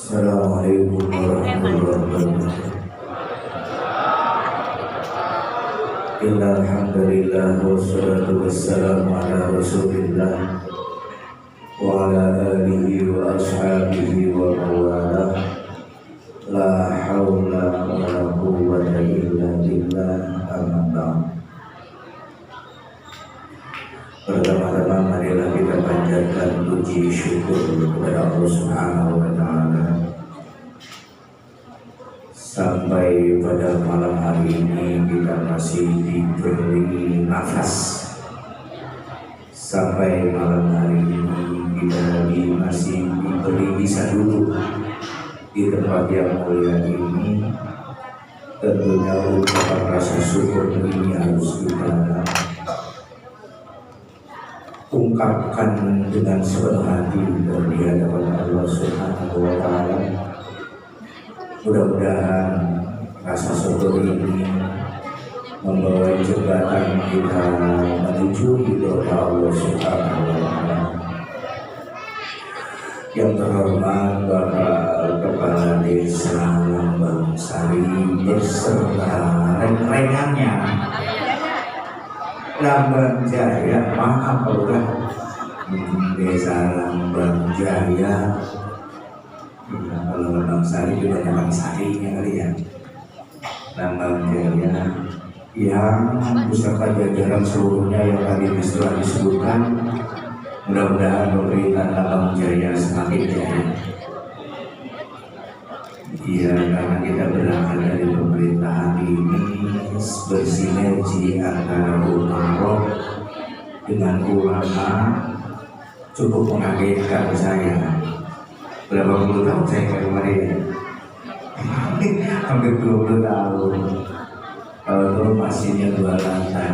Assalamualaikum warahmatullahi wabarakatuh. Alhamdulillah wassalatu wassalamu ala rasulillah wa ala alihi wa ashabihi wa mawalah. La hawla wa la quwwata illa billah, amma ba'd. Pertama-tama marilah kita panjatkan puji syukur kepada Allah Subhanahu wa Ta'ala. Sampai pada malam hari ini kita masih diberi nafas. Sampai malam hari ini kita masih diberi bisa duduk di tempat yang mulia ini. Tentunya ungkapan rasa syukur ini harus kita ungkapkan dengan sepenuh hati di hadapan Allah Subhanahu wa Ta'ala. Mudah-mudahan rasa syukur ini membawa jembatan kita menuju ridha Allah Subhanahu wa Ta'ala. Yang terhormat Bapak Kepala Desa Lambang Sari beserta rekan-rekannya Lambang Jaya, maaf udah Desa Lambang Jaya. Kalau Lambang Sari juga Lambang Sarinya kali ya. Lambang Jaya yang beserta jajaran seluruhnya yang tadi telah disebutkan. Mudah-mudahan pemerintahan Lambang Jaya semakin jaya. Iya, karena kita berangkat dari pemerintahan ini bersinergi antara ulama dengan ulama cukup mengagetkan saya. Berapa puluh tahun saya ke kemarin? Hampir 20 tahun. Kalau itu masihnya 2 lantai.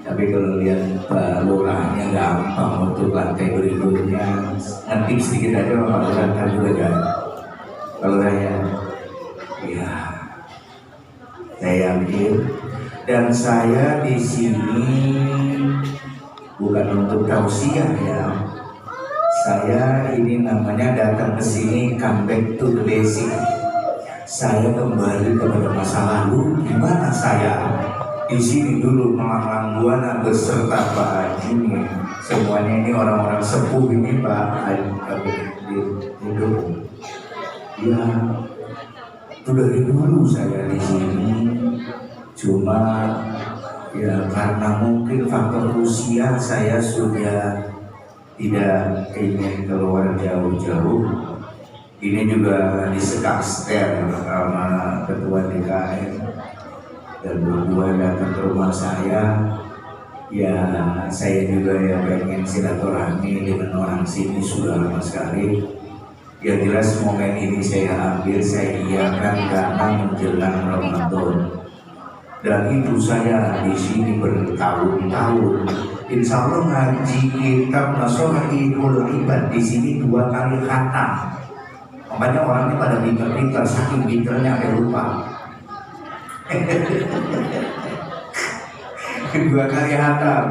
Tapi kalau lihat lurahnya gampang untuk lantai berikutnya. Nanti sedikit aja Pak Lurah kan juga kan. Kalau saya yakin dan saya di sini bukan untuk tausiah ya. Saya ini namanya datang ke sini comeback to the basic. Saya kembali kepada masa lalu di mana saya di sini dulu Malang Buana beserta Pak Haji ini. Semuanya ini orang-orang sepuh ini Pak Haji hidup. Ya, itu dari dulu saya di sini. Cuma ya karena mungkin faktor usia saya sudah tidak ingin keluar jauh-jauh. Ini juga disekak setel sama ketua DKM dan berdua datang ke rumah saya. Ya saya juga ya pengen silaturahmi dengan orang sini sudah lama sekali. Ya jelas momen ini saya ambil, saya iakan karena menjelang Ramadan. Dan itu saya di sini bertahun-tahun. Insya Allah ngaji kitab Nashorihul Ibad di sini 2 kali khatam. Makanya orangnya pada pintar-pintar, saking pintarnya sampai lupa. 2 kali khatam.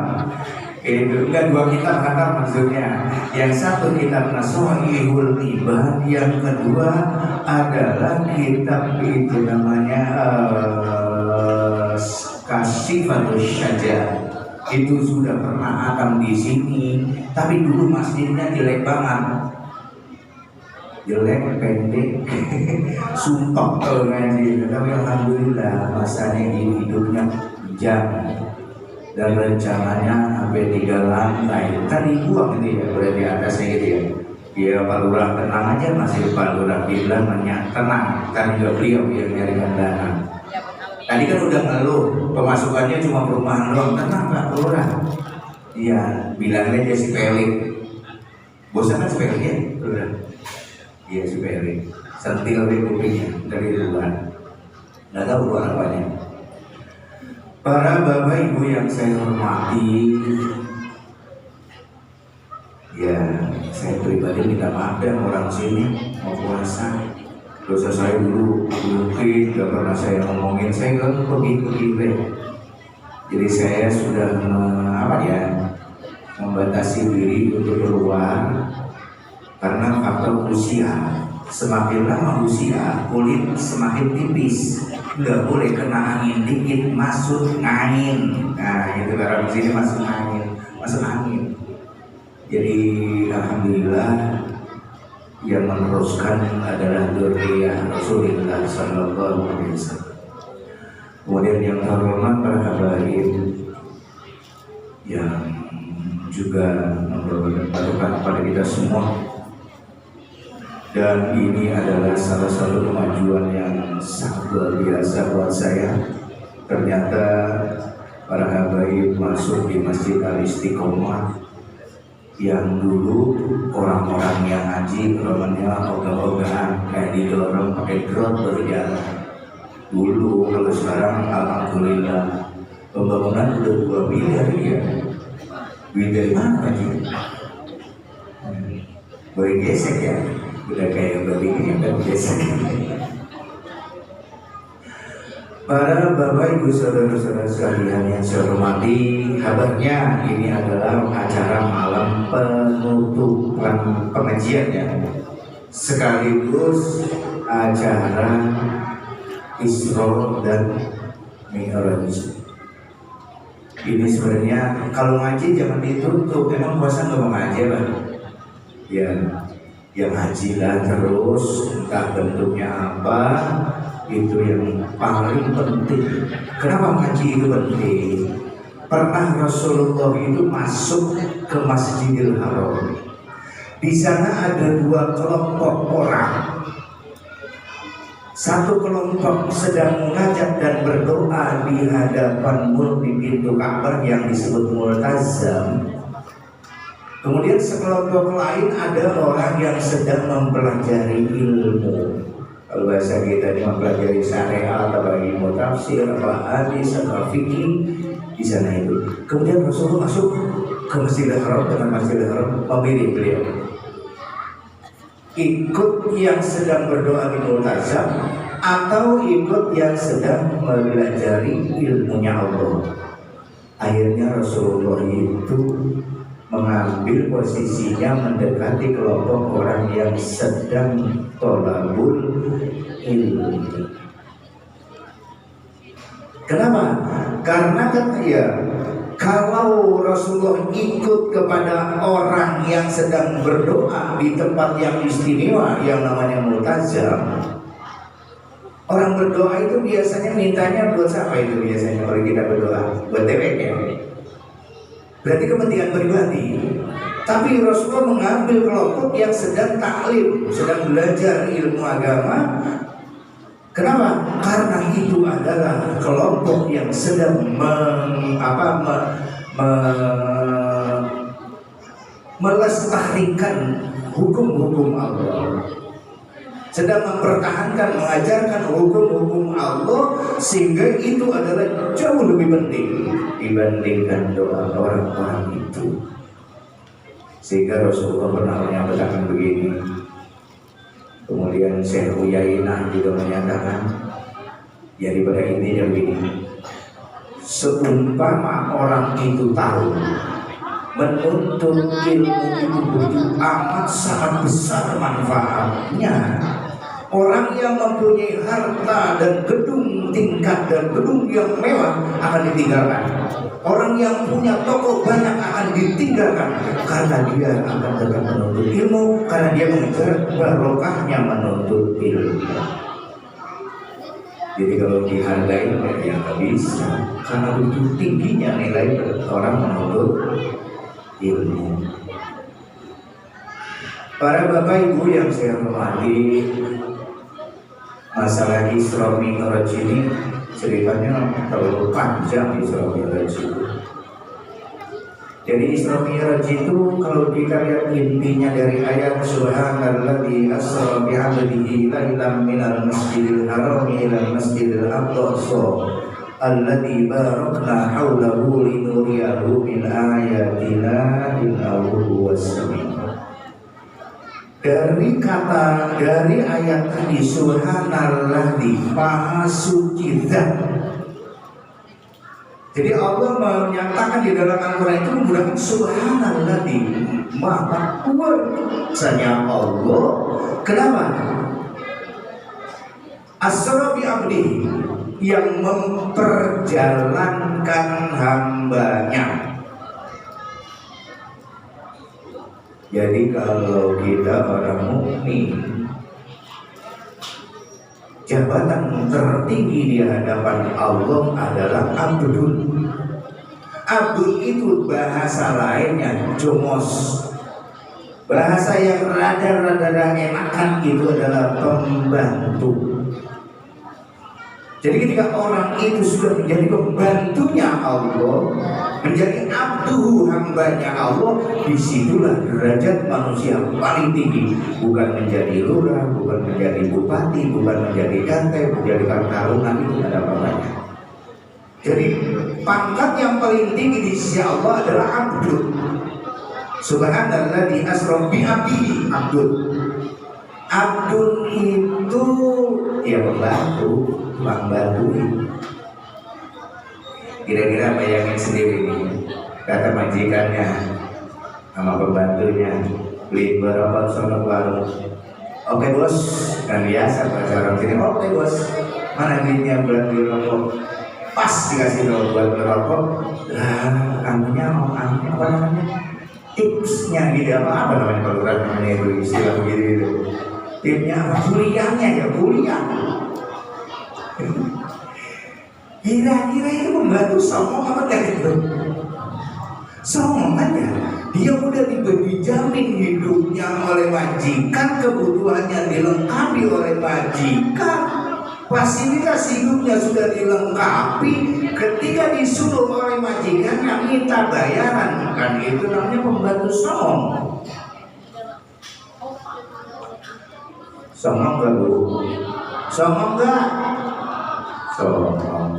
Itu enggak 2 kitab khatam maksudnya. Yang satu kitab Nashorihul Ibad, yang kedua adalah kitab itu namanya Kasyifatus Syajar. Itu sudah pernah khatam di sini, tapi dulu masjidnya jelek banget. Jelek, pendek, sumpah kalau ngaji. Tapi alhamdulillah masanya ini hidupnya bijak. Dan rencananya sampai 3 lantai tadi buang gitu ya, boleh di atasnya gitu ya. Ya Pak Lurah tenang aja, masih Pak Lurah bilang tenang, kan juga beliau yang nyarikan dana. Tadi kan udah ngeluh pemasukannya cuma perumahan doang, tenang Pak Lurah. Iya, bilang aja si Pelik. Bosan kan si Pelik ya? Udah. Iya si Pelik. Sentil deh kupingnya dari luar. Nggak tahu luar apanya. Para bapak ibu yang saya hormati, ya saya pribadi minta maaf dan orang sini mau puasa. Dosa saya dulu mungkin gak pernah saya ngomongin, saya kan pergi-pergi. Jadi saya sudah membatasi diri untuk keluar karena faktor usia. Semakin lama usia, kulit semakin tipis. Nggak boleh kena angin dikit, masuk angin. Nah, itu karena di sini masuk angin. Jadi alhamdulillah yang meneruskan adalah dzurriyyah Rasulullah sallallahu alaihi wasallam. Kemudian yang terhormat para habaib yang juga memberikan barokah kepada kita semua. Dan ini adalah salah satu kemajuan yang sangat luar biasa buat saya. Ternyata para habaib masuk di Masjid Al-Istiqomah yang dulu orang-orang yang ngaji romannya ogah-ogahan kayak didorong pakai drone berjalan dulu. Kalau sekarang alhamdulillah pembangunan udah 2 miliar ya. Duit dari mana lagi? Boleh gesek ya, udah kayak begini dan gesek. Para bapak ibu saudara-saudara sekalian yang saya hormati, kabarnya ini adalah acara malam penutupan pengajiannya, sekaligus acara Isra dan Mi'raj. Ini sebenarnya kalau ngaji jangan ditutup, emang puasa nggak mau ngaji Bang? Ya ngaji lah terus, entah bentuknya apa. Itu yang paling penting. Kenapa ngaji itu penting? Pernah Rasulullah itu masuk ke Masjidil Haram. Di sana ada 2 kelompok orang. Satu kelompok sedang munajat dan berdoa di hadapan di pintu Ka'bah yang disebut Multazam. Kemudian sekelompok lain ada orang yang sedang mempelajari ilmu. Kalau bahasa kita ini mempelajari syariat, atau ilmu tafsir, atau hadis, atau fikih di sana itu. Kemudian Rasulullah masuk ke Masjidil Haram dengan Masjidil Haram memilih beliau. Ikut yang sedang berdoa di Multazam atau ikut yang sedang mempelajari ilmunya Allah. Akhirnya Rasulullah itu mengambil posisinya mendekati kelompok orang yang sedang tolabul ilmu. Kenapa? Karena kan kalau Rasulullah ikut kepada orang yang sedang berdoa di tempat yang istimewa yang namanya Multazam, orang berdoa itu biasanya mintanya buat siapa itu biasanya kalau kita berdoa? Buat TPK ya? Berarti kepentingan pribadi. Tapi Rasulullah mengambil kelompok yang sedang taklim, sedang belajar ilmu agama. Kenapa? Karena itu adalah kelompok yang sedang melestarikan hukum-hukum Allah, sedang mempertahankan, mengajarkan hukum-hukum Allah, sehingga itu adalah jauh lebih penting dibandingkan doa orang-orang itu. Sehingga Rasulullah pernah menyampaikan begini. Kemudian Syekh Uyainah juga menyatakan, daripada intinya begini, seumpama orang itu tahu menuntut ilmu itu begitu amat sangat besar manfaatnya. Orang yang mempunyai harta dan gedung tingkat dan gedung yang mewah akan ditinggalkan. Orang yang punya toko banyak akan ditinggalkan karena dia akan tetap menuntut ilmu, karena dia mengejar barokahnya menuntut ilmu. Jadi kalau dihargai ya nggak bisa, karena begitu tingginya nilai orang menuntut ilmu. Para bapak ibu yang saya hormati, masalah Isra Mi'raj ini ceritanya terlalu panjang. Isra Mi'raj itu, jadi Isra Mi'raj itu kalau kita lihat intinya dari ayat Subhanalladzi asra bi'abdihi lailan minal masjidil haram ilal masjidil aqsa alladzi barakna haulahu linuriyahu min ayatina innahu huwas sami'ul. Dari ayat tadi Subhanalladzi maha suci zat Jadi Allah menyatakan di dalam Al-Quran itu menggunakan subhanalladzi maha kuasanya Allah. Kenapa? Asra bi abdihi, yang memperjalankan hambanya. Jadi kalau kita orang mukmin, jabatan tertinggi di hadapan Allah adalah abdul. Abdul itu bahasa lainnya jomos. Bahasa yang rada-rada enakan itu adalah pembantu. Jadi ketika orang itu sudah menjadi pembantunya Allah, menjadi abduhu, hambanya Allah, disitulah derajat manusia paling tinggi. Bukan menjadi lurah, bukan menjadi bupati, bukan menjadi RT, menjadi taruna, itu ada apa-apanya. Jadi pangkat yang paling tinggi di sisi Allah adalah abdul. Subhanalladzi asra bi abdihi, abdul. Abdul itu ya pembantu, membantu. Kira-kira bayangin sendiri nih, kata majikannya sama pembantunya, beli berapa sono warung. Oke bos, kan biasa bahasa orang sini. Oke bos, mana duitnya buat beli rokok? Pas dikasih tahu buat beli rokok. Lah, anunya apa namanya? Tipsnya gitu, apa namanya kalau namanya itu istilah begitu. Tipsnya apa? Kuliahnya ya, kuliah. Kira-kira itu membantu songong apa enggak itu? Songong aja. Dia udah dijamin hidupnya oleh majikan, kebutuhannya dilengkapi oleh majikan, fasilitas hidupnya sudah dilengkapi. Ketika disuruh oleh majikan yang minta bayaran, kan itu namanya pembantu songong. Songong gak bu? Songong gak? Songong.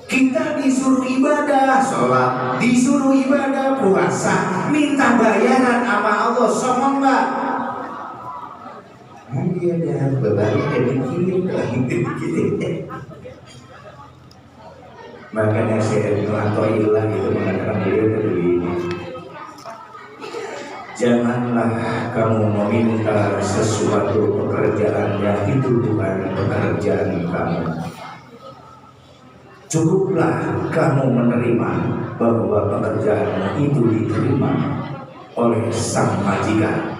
Kita disuruh ibadah, sholat, disuruh ibadah, puasa, minta bayaran sama Allah, songong gak? Iya dah, bebannya jadi gini. Makanya Syekh Ibnu Athaillah itu mengatakan beliau begini, janganlah kamu meminta sesuatu pekerjaan yang itu bukan pekerjaan kamu. Cukuplah kamu menerima bahwa pekerjaan itu diterima oleh sang majikan.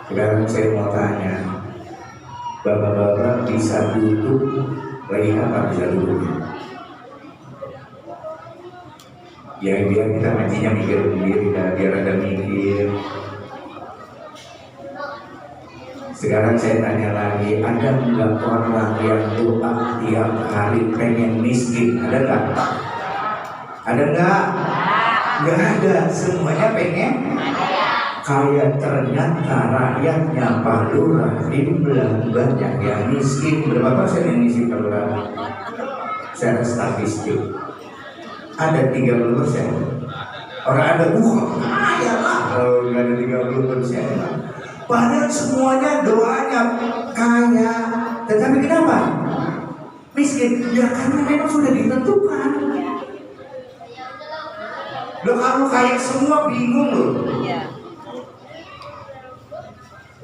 Sekarang saya mau tanya, bapak-bapak bisa duduk lagi apa bisa duduk? Ya biar kita ngajinya mikir sendiri, biar ada mikir. Sekarang saya tanya lagi, ada nggak orang yang doa tiap hari pengen miskin? Ada nggak? Ada nggak? Nggak ada. Semuanya pengen kaya. Ternyata rakyatnya Pak Lurah bilang banyak yang miskin. Berapa persen yang miskin Pak Lurah? Secara statistik ada 30%. Orang ada kaya lah kalau nggak ada 30%. Padahal semuanya doanya kaya, tetapi kenapa miskin? Ya karena memang sudah ditentukan. Loh kalau kaya semua bingung loh.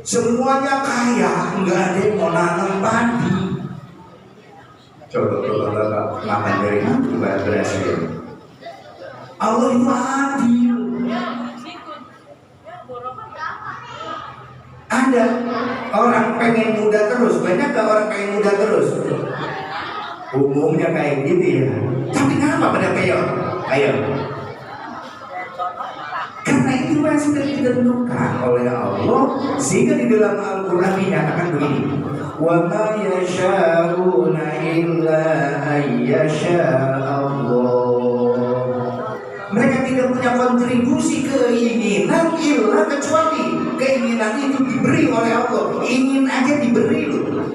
Semuanya kaya, nggak ada yang mau nanam padi. Coba makan dari mana berhasil? Allah itu adil. Ada orang pengen muda terus, banyak gak orang pengen muda terus? Umumnya kayak gitu ya. Tapi kenapa pada peyot? Ayo. Karena itu sudah ditentukan oleh Allah, sehingga di dalam Al-Quran dinyatakan begini: wa ma yasha'una illa ayyasha Allah. Mereka tidak punya kontribusi keinginan illa kecuali keinginan itu diberi oleh Allah. Ingin aja diberi loh.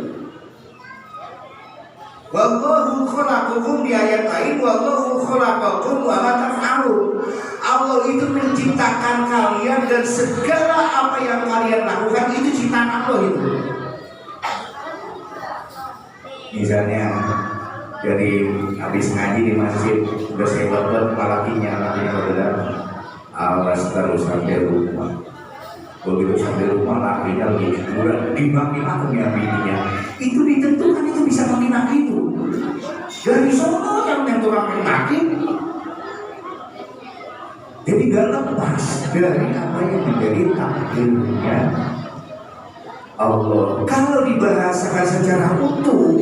Wallahu khalaqakum, di ayat lain wallahu khalaqakum wa ma taf'alun. Allah itu menciptakan kalian dan segala apa yang kalian lakukan itu ciptaan Allah itu. Misalnya dari habis ngaji di masjid udah saya buat lakinya udah awas terus sampai rumah. Begitu sampai rumah lakinya lebih kurang dimaki-maki ya bininya. Itu ditentukan itu bisa maki-maki itu. Dari sono yang tukang maki. Jadi gak lepas dari apa yang menjadi takdirnya Allah. Kalau dibahasakan secara utuh,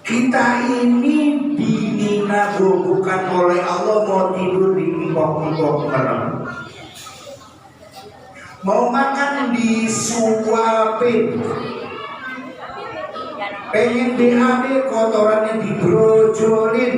kita ini dinabuhkan oleh Allah mau tidur di empok-empok merem, mau makan disuapin, pengen BAB kotorannya dibrojolin.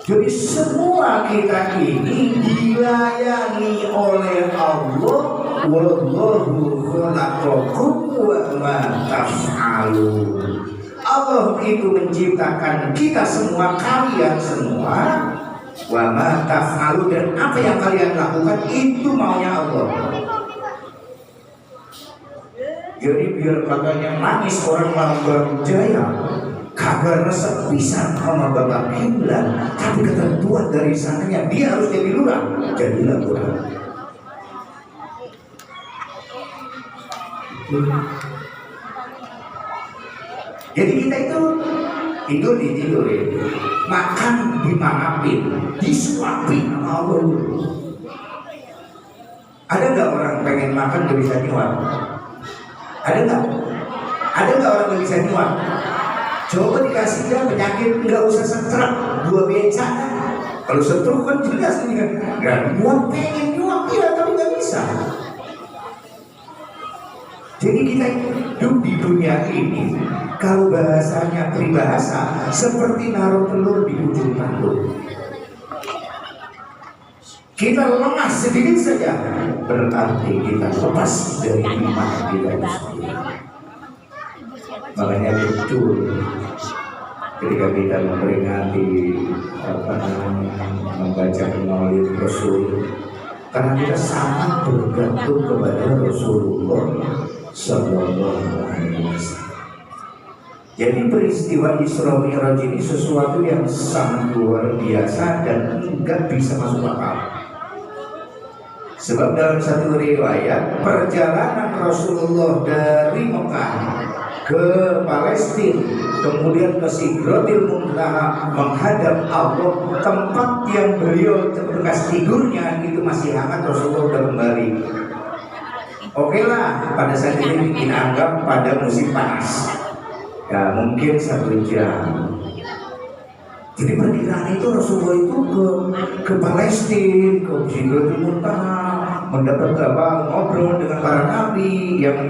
Jadi semua kita ini dilayani oleh Allah. Wallahu khalaqakum wa ma taf'alun. Allah itu menciptakan kita semua, kalian semua. Wa ma taf'alun, dan apa yang kalian lakukan itu maunya Allah. Jadi biar katanya nangis orang Lambang Jaya, kagak resep pisan sama Bapak Kiblat, tapi ketentuan dari sananya dia harus jadi lurah, jadilah lurah. Jadi kita itu tidurin, makan dimaafin, disuapin sama Allah. Ada nggak orang pengen makan gak bisa nyuap? Ada nggak orang gak bisa nyuap? Coba dikasih dia penyakit nggak usah setruk, 2 beca. Kalau setruk kan jelas nih kan, nggak nyuap, pengen nyuap ya tapi nggak bisa. Jadi kita hidup di dunia ini, kalau bahasanya peribahasa, seperti naruh telur di ujung tanduk. Kita lemah sedikit saja, berarti kita lepas dari iman kita sendiri. Makanya betul ketika kita memperingati membaca maulid Rasul, karena kita sangat bergantung kepada Rasulullah Sallallahu Alaihi Wasallam. Jadi peristiwa Isra Mi'raj ini sesuatu yang sangat luar biasa dan enggak bisa masuk akal. Sebab dalam satu riwayat, perjalanan Rasulullah dari Mekah ke Palestina, kemudian ke Sidratil Muntaha menghadap Allah, tempat yang beliau bekas tidurnya itu masih hangat, Rasulullah sudah kembali. Oke lah, pada saat ini kita anggap pada musim panas, ya mungkin 1 jam. Jadi perkiraan itu Rasulullah itu ke Palestina, ke Sidratil Muntaha, mendapat ngobrol dengan para nabi yang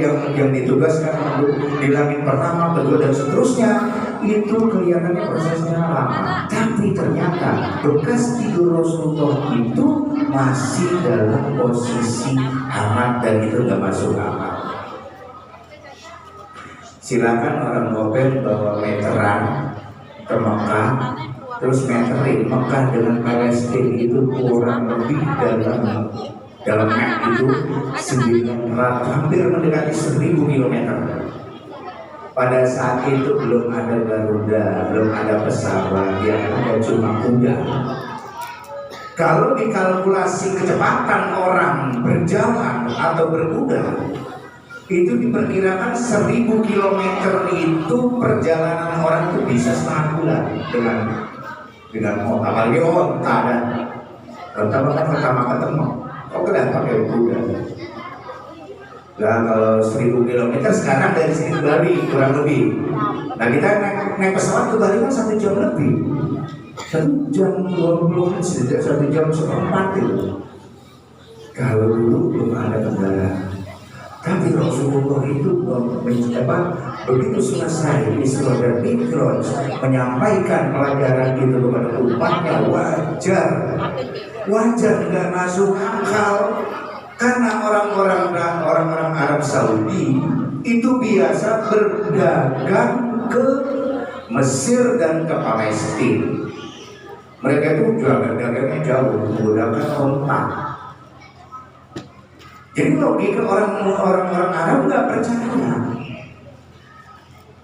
ditugaskan untuk di langit pertama, kedua dan seterusnya. Itu kelihatannya prosesnya lama, tapi ternyata bekas tidur Rasulullah itu masih dalam posisi hangat dan itu nggak masuk akal. Silakan orang Gopel bawa meteran ke Mekah, terus meterin Mekah dengan Palestina itu kurang lebih dalam map itu 900, hampir mendekati 1000 km. Pada saat itu belum ada Garuda, belum ada pesawat, yang ada cuma kuda. Kalau dikalkulasi kecepatan orang berjalan atau berkuda, itu diperkirakan 1000 km itu perjalanan orang itu bisa setengah bulan dengan onta. Apalagi onta dan pertama ketemu, kok kenapa pakai kuda? Nah kalau 1000 km sekarang dari sini ke Bali kurang lebih. Nah kita naik pesawat ke Bali kan 1 jam lebih, 1 jam 20 menit, 1 jam 1/4 itu. Kalau dulu belum ada kendaraan. Tapi Rasulullah itu begitu selesai Isra dan Mi'raj menyampaikan pelajaran itu kepada umatnya, wajar nggak masuk akal. Karena orang-orang Arab Saudi itu biasa berdagang ke Mesir dan ke Palestina. Mereka itu juga dagangnya jauh menggunakan onta. Jadi logika orang Arab nggak percaya.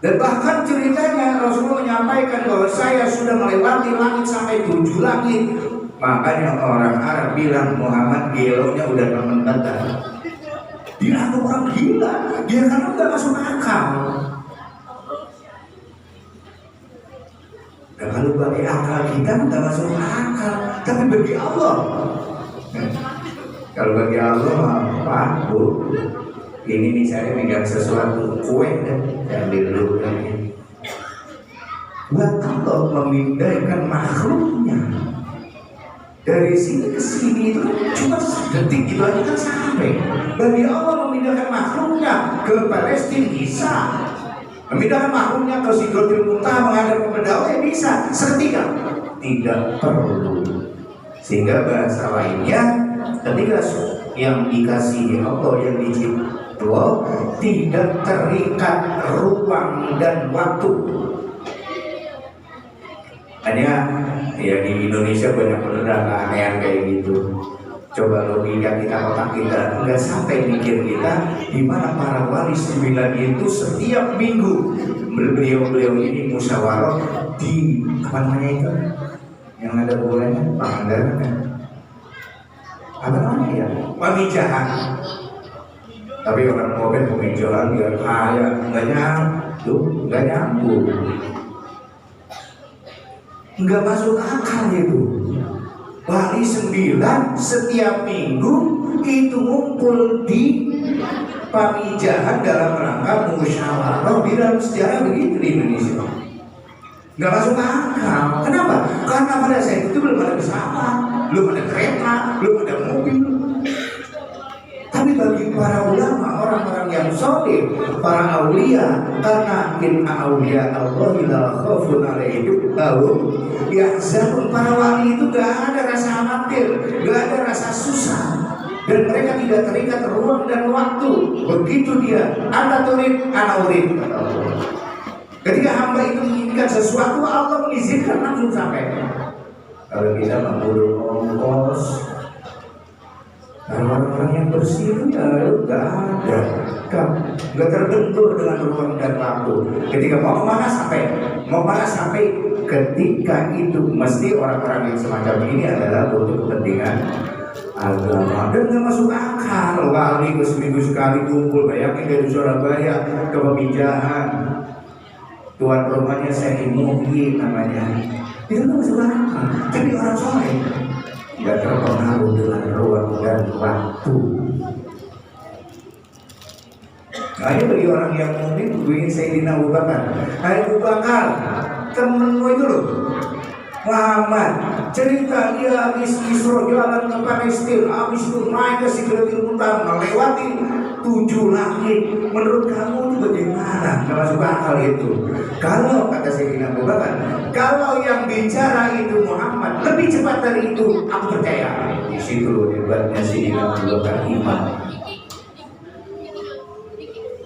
Dan bahkan ceritanya Rasulullah menyampaikan bahwa saya sudah melewati langit sampai 7 langit. Makanya orang Arab bilang Muhammad gelonya udah temen-temen. Dia orang gila, dia karena nggak masuk akal. Dan kalau bagi akal kita nggak masuk akal, tapi bagi Allah, kalau bagi Allah Pak Bu, ini misalnya megang sesuatu kue dan ambil dulu lagi. Buat Allah memindahkan makhluknya dari sini ke sini itu cuma sedetik gitu aja kan sampai. Bagi Allah memindahkan makhluknya ke Palestina bisa, memindahkan makhluknya ke Sidratul Muntaha menghadap kepada Allah bisa seketika, tidak perlu. Sehingga bahasa lainnya, ketika yang dikasihi Allah, yang diciptakan tidak terikat ruang dan waktu. Hanya ya di Indonesia banyak pedagang aneh kayak gitu. Coba logika kita, otak kita nggak sampai mikir kita di mana para wali 9 itu setiap minggu beliau ini musyawarah di apa namanya itu yang ada bulannya Pangandaran kan? Apa namanya ya? Pamijahan. Tapi orang mobil pemijahan biar kaya nggak nyambung. Nggak masuk akal itu. Wali 9 setiap minggu itu ngumpul di pamijahan dalam rangka musyawarah. Di dalam sejarah begitu di Indonesia. Nggak masuk akal. Kenapa? Karena pada saat itu belum ada pesawat, belum ada kereta, belum ada mobil. Tapi bagi para ulama, orang-orang yang soleh, para aulia, karena in aulia Allah la khaufun alaihim lahum yahzanun. Para wali itu gak ada rasa khawatir, gak ada rasa susah, dan mereka tidak terikat ruang dan waktu. Begitu dia, anta turid, ana urid. Ketika hamba itu menginginkan sesuatu, Allah mengizinkan langsung sampai. Kalau kita memburu ongkos, orang-orang yang bersih itu ya nggak ada, nggak terbentur dengan ruang dan waktu. Ketika mau kemana sampai, ketika itu mesti orang-orang yang semacam ini adalah untuk kepentingan agama dan nggak masuk akal. Wali seminggu sekali kumpul, bayangin dari Surabaya ke Pemijahan, tuan rumahnya Syekh Muhyi namanya, itu nggak masuk akal. Tapi orang soleh tidak terpengaruh dengan ruang dan waktu. Nah, ini bagi orang yang mungkin ingin Sayyidina Abu Bakar. Abu Bakar, temenmu itu loh, Muhammad, cerita dia habis Isra jalan ke Palestina, habis itu naik ke Sidratul Muntaha melewati 7 langit. Menurut kamu itu bagaimana? Nggak masuk akal itu. Kalau kata Sayyidina Abu Bakar, kalau yang bicara itu Muhammad lebih cepat dari itu, aku percaya. Di situ loh hebatnya Sayyidina Abu Bakar iman.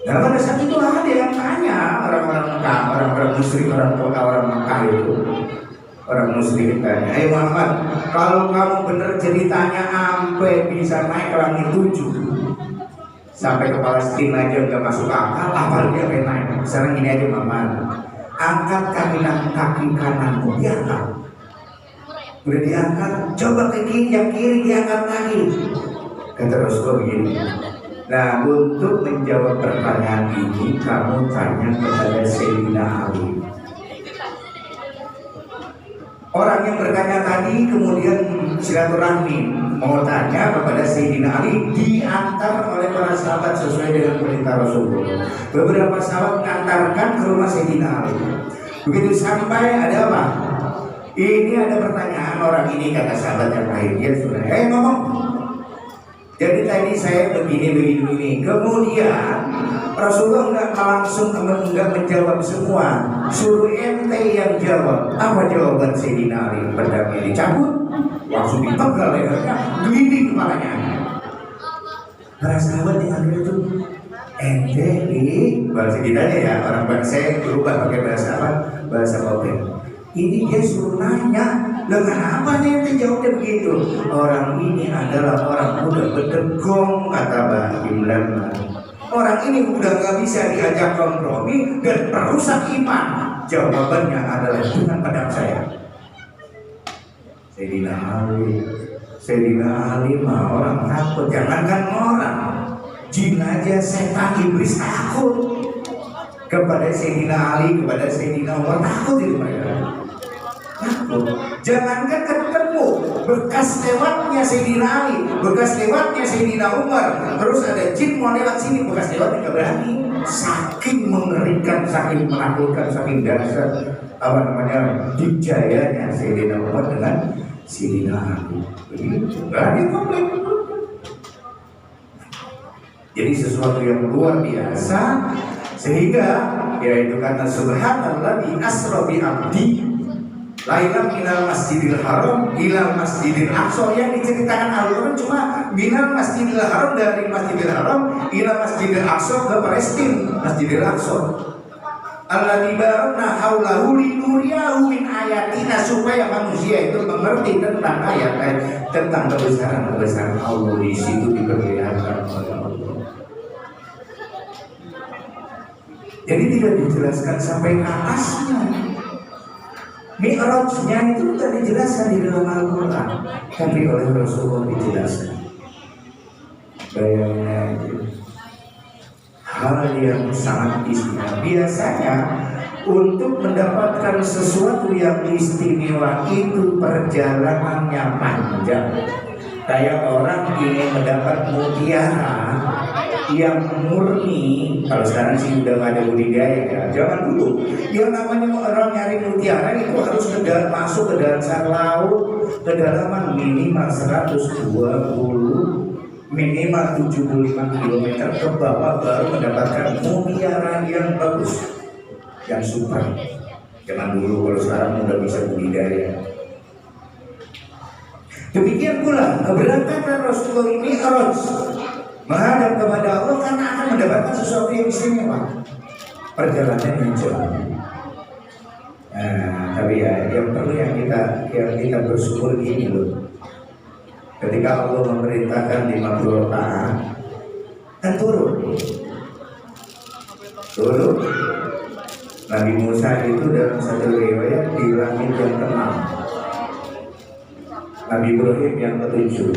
Nah pada saat itu ada yang tanya orang-orang Mekah, orang-orang musyrik, orang Mekah itu. Orang muslim tanya, "Hai Muhammad, kalau kamu benar ceritanya sampai bisa naik ke langit 7, sampai ke Palestina aja nggak masuk akal, apalagi sampai naik. Sekarang gini aja Muhammad, angkat kaki kananmu, diangkat. Udah diangkat, coba ke kiri, yang kiri diangkat lagi." Kata Rasulullah begini, nah untuk menjawab pertanyaan ini kamu tanya kepada Sayyidina Ali. Orang yang bertanya tadi kemudian silaturahmi mau tanya kepada Sayyidina Ali, diantar oleh para sahabat sesuai dengan perintah Rasulullah. Beberapa sahabat mengantarkan ke rumah Sayyidina Ali. Begitu sampai ada apa? Ini ada pertanyaan orang ini, kata sahabat yang lain. Dia sudah, ngomong. Jadi tadi saya begini. Kemudian Rasulullah nggak langsung nggak menjawab semua, suruh ente yang jawab. Apa jawaban Sayyidina Ali? Pedangnya dicabut, langsung dipegal lehernya, gelinding kepalanya. Para sahabat yang ada itu, ente ini bahasa kita ya, orang bangsa berubah pakai bahasa apa? Bahasa Kopeng. Ini dia suruh nanya, lah kenapa nih yang jawabnya begitu? Orang ini adalah orang muda berdegong, kata Mbak Imlan. Orang ini udah gak bisa diajak kompromi dan perusak iman. Jawabannya adalah dengan pedang saya. Sayyidina Ali mah orang takut, jangankan orang, jin aja, setan, iblis takut kepada Sayyidina Ali, kepada Sayyidina Umar, takut itu mereka. Takut. Jangankan ketemu, bekas lewatnya Sayyidina Ali, bekas lewatnya Sayyidina Umar, terus ada jin mau lewat sini, bekas lewatnya gak berani. Saking mengerikan, saking menakutkan, saking dasar dijayanya Sayyidina Umar dengan Sayyidina Ali. Berani komplain. Jadi sesuatu yang luar biasa, sehingga yaitu karena subhanallah di asra bi abdi lailan minal masjidil haram ilal masjidil aqsa. Yang diceritakan Al-Quran cuma minal masjidil haram, dari masjidil haram ilal masjidil aqsa ke Palestina, masjidil aqsa. Alladzi barakna haulahu linuriyahu min ayatina, supaya manusia itu mengerti tentang ayat tentang kebesaran Allah. Di situ diperlihatkan oleh Allah. Jadi tidak dijelaskan sampai ke atasnya. Mi'rajnya itu tidak dijelaskan di dalam Al-Quran, tapi oleh Rasulullah dijelaskan. Bayangkan hal yang sangat istimewa. Biasanya untuk mendapatkan sesuatu yang istimewa itu perjalanannya panjang. Kayak orang ingin mendapat mutiara yang murni, kalau sekarang sih udah gak ada budidaya ya. Zaman dulu, yang namanya orang nyari mutiara itu harus masuk ke dasar laut, kedalaman minimal 120, minimal 75 km ke bawah, baru mendapatkan mutiara yang bagus, yang super. Zaman dulu, kalau sekarang udah bisa budidaya. Demikian pula keberangkatan Rasulullah ini Mi'raj, menghadap kepada Allah karena akan mendapatkan sesuatu yang istimewa. Perjalanan yang jauh. Tapi ya, yang perlu yang kita bersyukur ini loh. Ketika Allah memerintahkan 50 rakaat, kan turun. Nabi Musa itu dalam satu riwayat di langit yang ke-6, Nabi Ibrahim yang ke-7.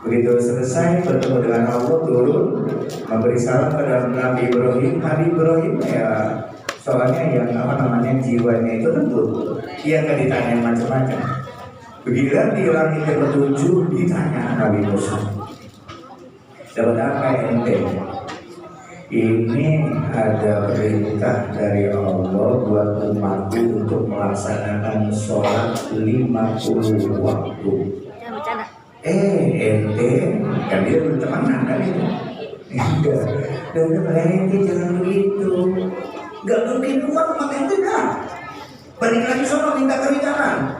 Begitu selesai bertemu dengan Allah, turun memberi salam kepada Nabi Ibrahim. Nabi Ibrahim ya soalnya yang jiwanya itu tentu dia nggak ditanya macam-macam. Begitu di langit yang ke-7 ditanya Nabi Musa, dapat apa ente? Ini ada perintah dari Allah buat umatku untuk melaksanakan sholat 50 waktu. Ente kan dia belum temenan kan itu. Udah ente jangan begitu. Gak mungkin uang sama ente dah. Balik lagi sono minta keringanan.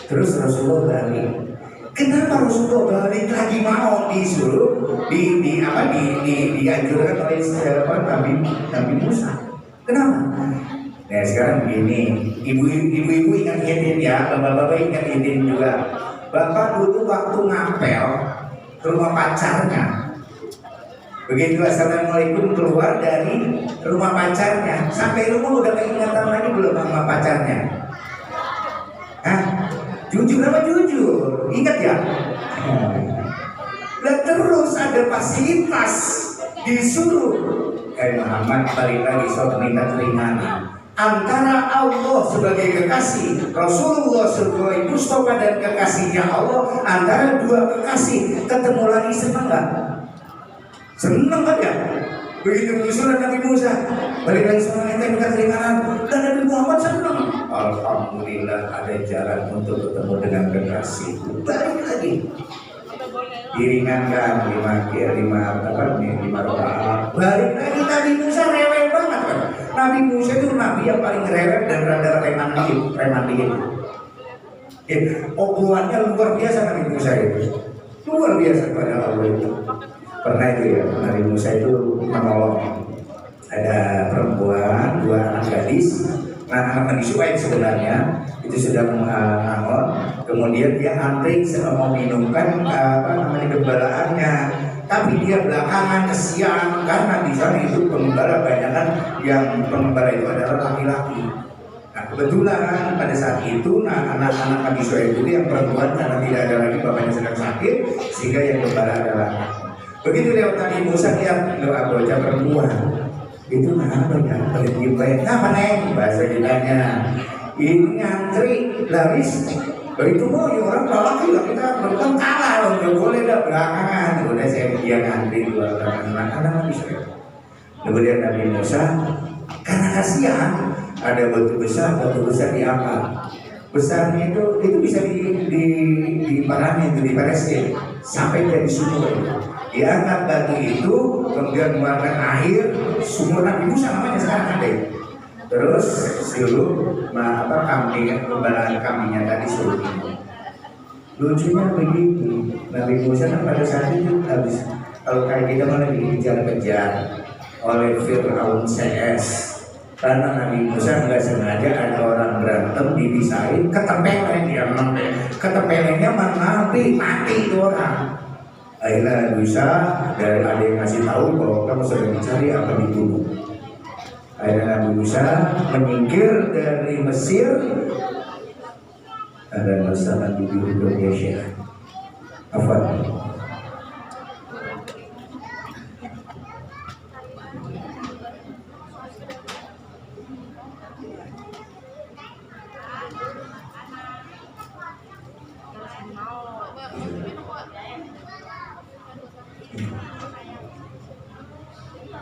Terus Rasulullah balik. Kenapa Rasulullah balik lagi mau disuruh dianjurkan oleh Nabi Musa? Kenapa? Nah sekarang begini, ibu-ibu ingat-ingatin ya, bapak-bapak ingat-ingatin juga. Bapak dulu waktu ngapel ke rumah pacarnya, begitu assalamualaikum keluar dari rumah pacarnya, sampai rumah udah keingatan lagi belum sama pacarnya? Jujur apa jujur? Ingat ya? Dan terus ada fasilitas disuruh Muhammad balik lagi soal minta keringanan antara Allah sebagai kekasih, Rasulullah sebagai Mustafa dan kekasihnya Allah, antara dua kekasih ketemu lagi, senang gak? Senang kan ya? Begitu usulan Nabi Musa balik lagi sama minta keringanan, dan Nabi Muhammad senang. Alhamdulillah ada jalan untuk ketemu dengan kekasih. Balik lagi diringankan 5 rakaat. Balik lagi Nabi Musa rewel banget kan. Nabi Musa itu nabi yang paling rewel dan rada preman dikit. Omongannya luar biasa Nabi Musa itu. Luar biasa pada Allah itu. Pernah itu ya Nabi Musa itu menolong Ada perempuan, dua anak gadis. Nah, anak Nabi Syuaib sebenarnya itu sudah mengangon. Kemudian dia antri mau minumkan gembalaannya. Tapi dia belakangan kesian karena di sana itu pengembala banyak kan, yang pengembala itu adalah laki-laki. Nah, kebetulan pada saat itu anak-anak Nabi Syuaib itu yang perempuan karena tidak ada lagi bapaknya sedang sakit, sehingga yang gembala adalah. Begitu lewat Nabi Musa, dia doa bocah perempuan. Itu apa ya? Paling dibayar. Apa neng? Bahasa kitanya. Ini ngantri laris. Begitu mau ya orang lelaki lah, kita perempuan kalah, nggak boleh dah belakangan. Udah saya dia ngantri dua anak Nabi Syuaib. Kemudian Nabi Musa karena kasihan, ada batu besar diangkat. Besarnya itu bisa diparani, itu diparesin sampai jadi sumur. Diangkat batu itu, kemudian mengeluarkan air, sumur Nabi Musa namanya sekarang ada. Terus sirup kembalaan kambingnya tadi suruh minum. Lucunya begitu, Nabi Musa kan pada saat itu habis, kalau kayak kita malah dikejar-kejar oleh Fir'aun CS. Karena Nabi Musa nggak sengaja ada orang berantem dipisahin, ketempelennya mati itu orang. Akhirnya Musa dari ada yang ngasih tahu bahwa kamu sedang mencari apa dibunuh. Akhirnya Nabi Musa menyingkir dari Mesir. Ada masalah di Indonesia. Apa?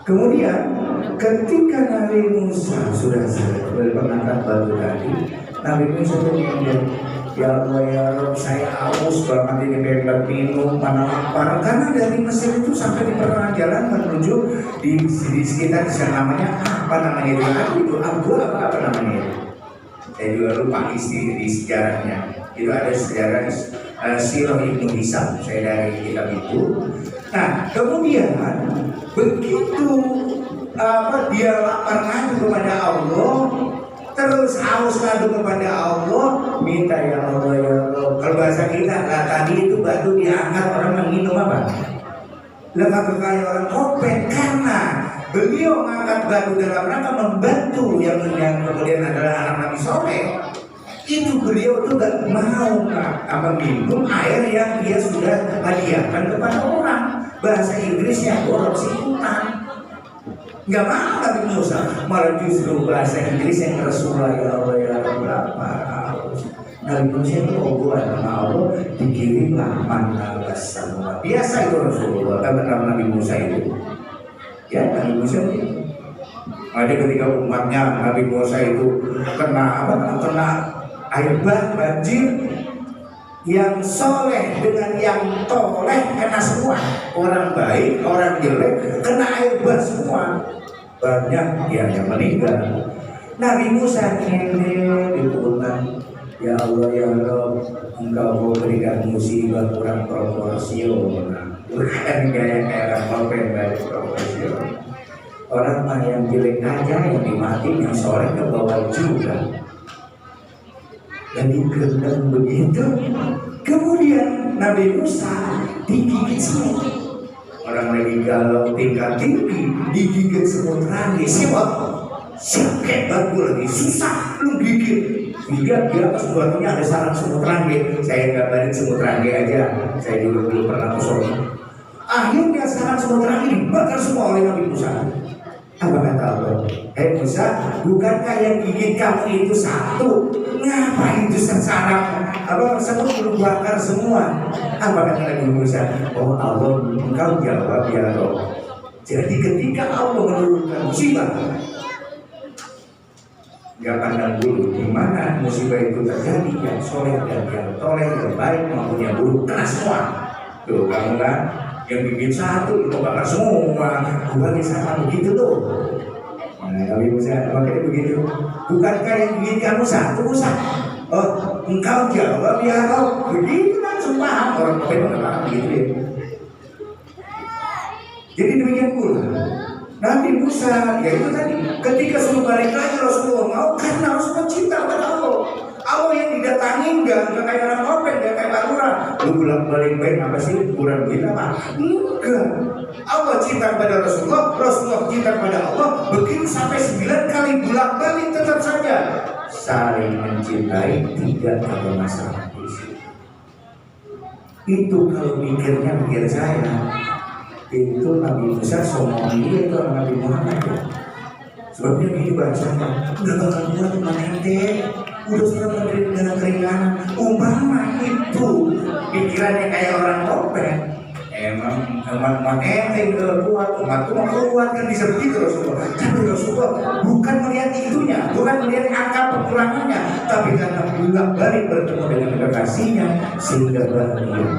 Kemudian ketika Nabi Musa sudah selesai mengangkat batu tadi, Nabi Musa kemudian, ya Allah ya Rob, saya haus banget ini, pengen minum, mana lapar. Karena dari Mesir itu sampai di pertengahan jalan menuju di sekitar di sana namanya itu apa namanya itu? Saya juga lupa di sejarahnya. Itu ada sejarah Sirah Ibnu Hisam, saya dari kitab itu. Nah, kemudian begitu dia lapar ngadu kepada Allah, terus haus ngadu kepada Allah, minta ya Allah ya Allah. Kalau bahasa kita, tadi itu batu diangkat orang minum apa? Lembaga kayak orang kopet, karena beliau mengangkat batu dalam rangka membantu yang kemudian adalah anak Nabi Soleh. Itu beliau tuh gak mau minum air yang dia sudah hadiahkan kepada orang. Bahasa Inggrisnya korupsi hutan. Gak mau Nabi Musa, malah justru bahasa Inggris yang Rasulullah ya Allah ya berapa. Nabi Musa itu obat sama Allah, dikirimlah manna semua. Biasa itu Rasulullah, kata Nabi Musa itu. Ya Nabi Musa itu. Ada ketika umatnya Nabi Musa itu kena air banjir, yang soleh dengan yang toleh kena semua. Orang baik, orang jelek kena air bah semua. Banyak yang meninggal. Nabi Musa ini diturunkan, ya Allah ya Allah, Engkau berikan musibah kurang proporsional. Bukan kayak orang baik proporsional. Orang yang jelek aja yang dimati, yang soleh ke bawah juga. Dan digendam begitu. Kemudian Nabi Musa digigit semut. Orang lagi galau tingkat tinggi, digigit semut rangi. Sakit banget lagi, susah lu gigit. Hingga di atas batunya ada sarang semut rangi. Saya gambarin semut rangi aja. Saya juga belum pernah ke sana. Akhirnya sarang semut rangi dibakar semua oleh Nabi Musa. Apa kata Allah? Hei Musa, bukankah yang gigit kamu itu satu? Ngapain itu sarang semut belum bakar semua? Apa kata Nabi Musa? Oh Allah, engkau jawab ya Allah. Jadi ketika Allah menurunkan musibah, gak pandang dulu di mana musibah itu terjadi, yang soleh dan yang toleh, yang baik maupun yang buruk, kena semua. Tuh kamu kan, yang bikin satu itu bakal semua. Bukan sama begitu tuh. Nah, Nabi Musa makanya begitu. Bukankah yang bikin kamu satu Musa? Oh, engkau jawab ya kau. Begitu langsung paham orang kafir, nggak paham begitu ya. Jadi demikian pula Nabi Musa, ya itu tadi, ketika suruh balik lagi Rasulullah mau, karena Rasulullah cinta pada Allah. Allah yang didatangi enggak kayak orang kopek, enggak kayak Pak Lurah. Lu bilang balik baik apa sih? Kurang duit apa? Enggak. Allah cinta pada Rasulullah, Rasulullah cinta pada Allah. Begitu sampai 9 kali bolak-balik tetap saja saling mencintai, tidak ada masalah. Itu kalau mikirnya pikir saya, itu Nabi Musa sombong dia itu Nabi Muhammad ya. Sebabnya gini bahasanya, udah bakal buat teman ente, udah sudah berdiri dengan keringanan. Umpama itu pikirannya kayak orang kopek. Emang ente kuat, umat itu kuat kan bisa begitu Rasulullah. Tapi Rasulullah bukan melihat itunya, bukan melihat angka pengurangannya, tapi karena bolak-balik bertemu dengan kekasihnya sehingga bahagia.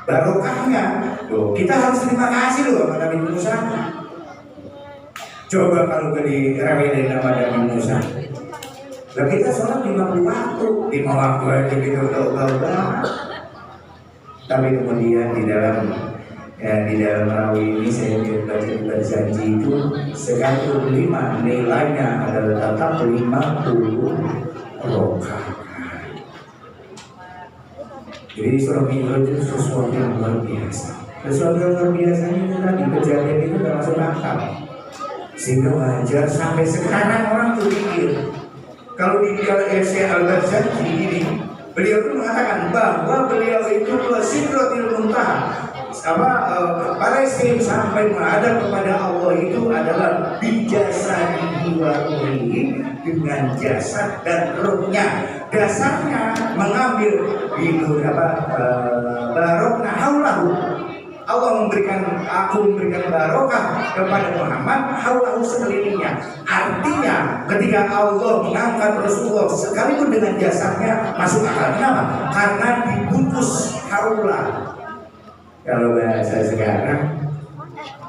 Barokahnya, loh, kita harus terima kasih loh sama Nabi Musa. Coba kalau direwein sama Nabi Musa, lah kita sholat 50 waktu, 5 waktu aja kita udah. Tapi kemudian di dalam rawi ini saya baca di berjanji itu 105 nilainya adalah tetap 50 rakaat. Jadi surah Mi'raj itu sesuatu yang luar biasa. Sesuatu yang luar biasa itu tadi kejadian itu tidak masuk akal. Sehingga wajar sampai sekarang orang tuh pikir kalau di Syekh Al-Barzanji ini, beliau itu mengatakan bahwa beliau itu Sidratul Muntaha, para istri sampai menghadap kepada Allah itu adalah bijasadihi wa ruhihi, dengan jasad dan rohnya. Dasarnya mengambil barokah haulahu. Allah memberikan barokah kepada Muhammad haulahu sekelilingnya. Artinya ketika Allah mengangkat Rasulullah sekalipun dengan jasadnya masuk akal. Kenapa? Karena dibungkus haulah. Kalau bahasa sekarang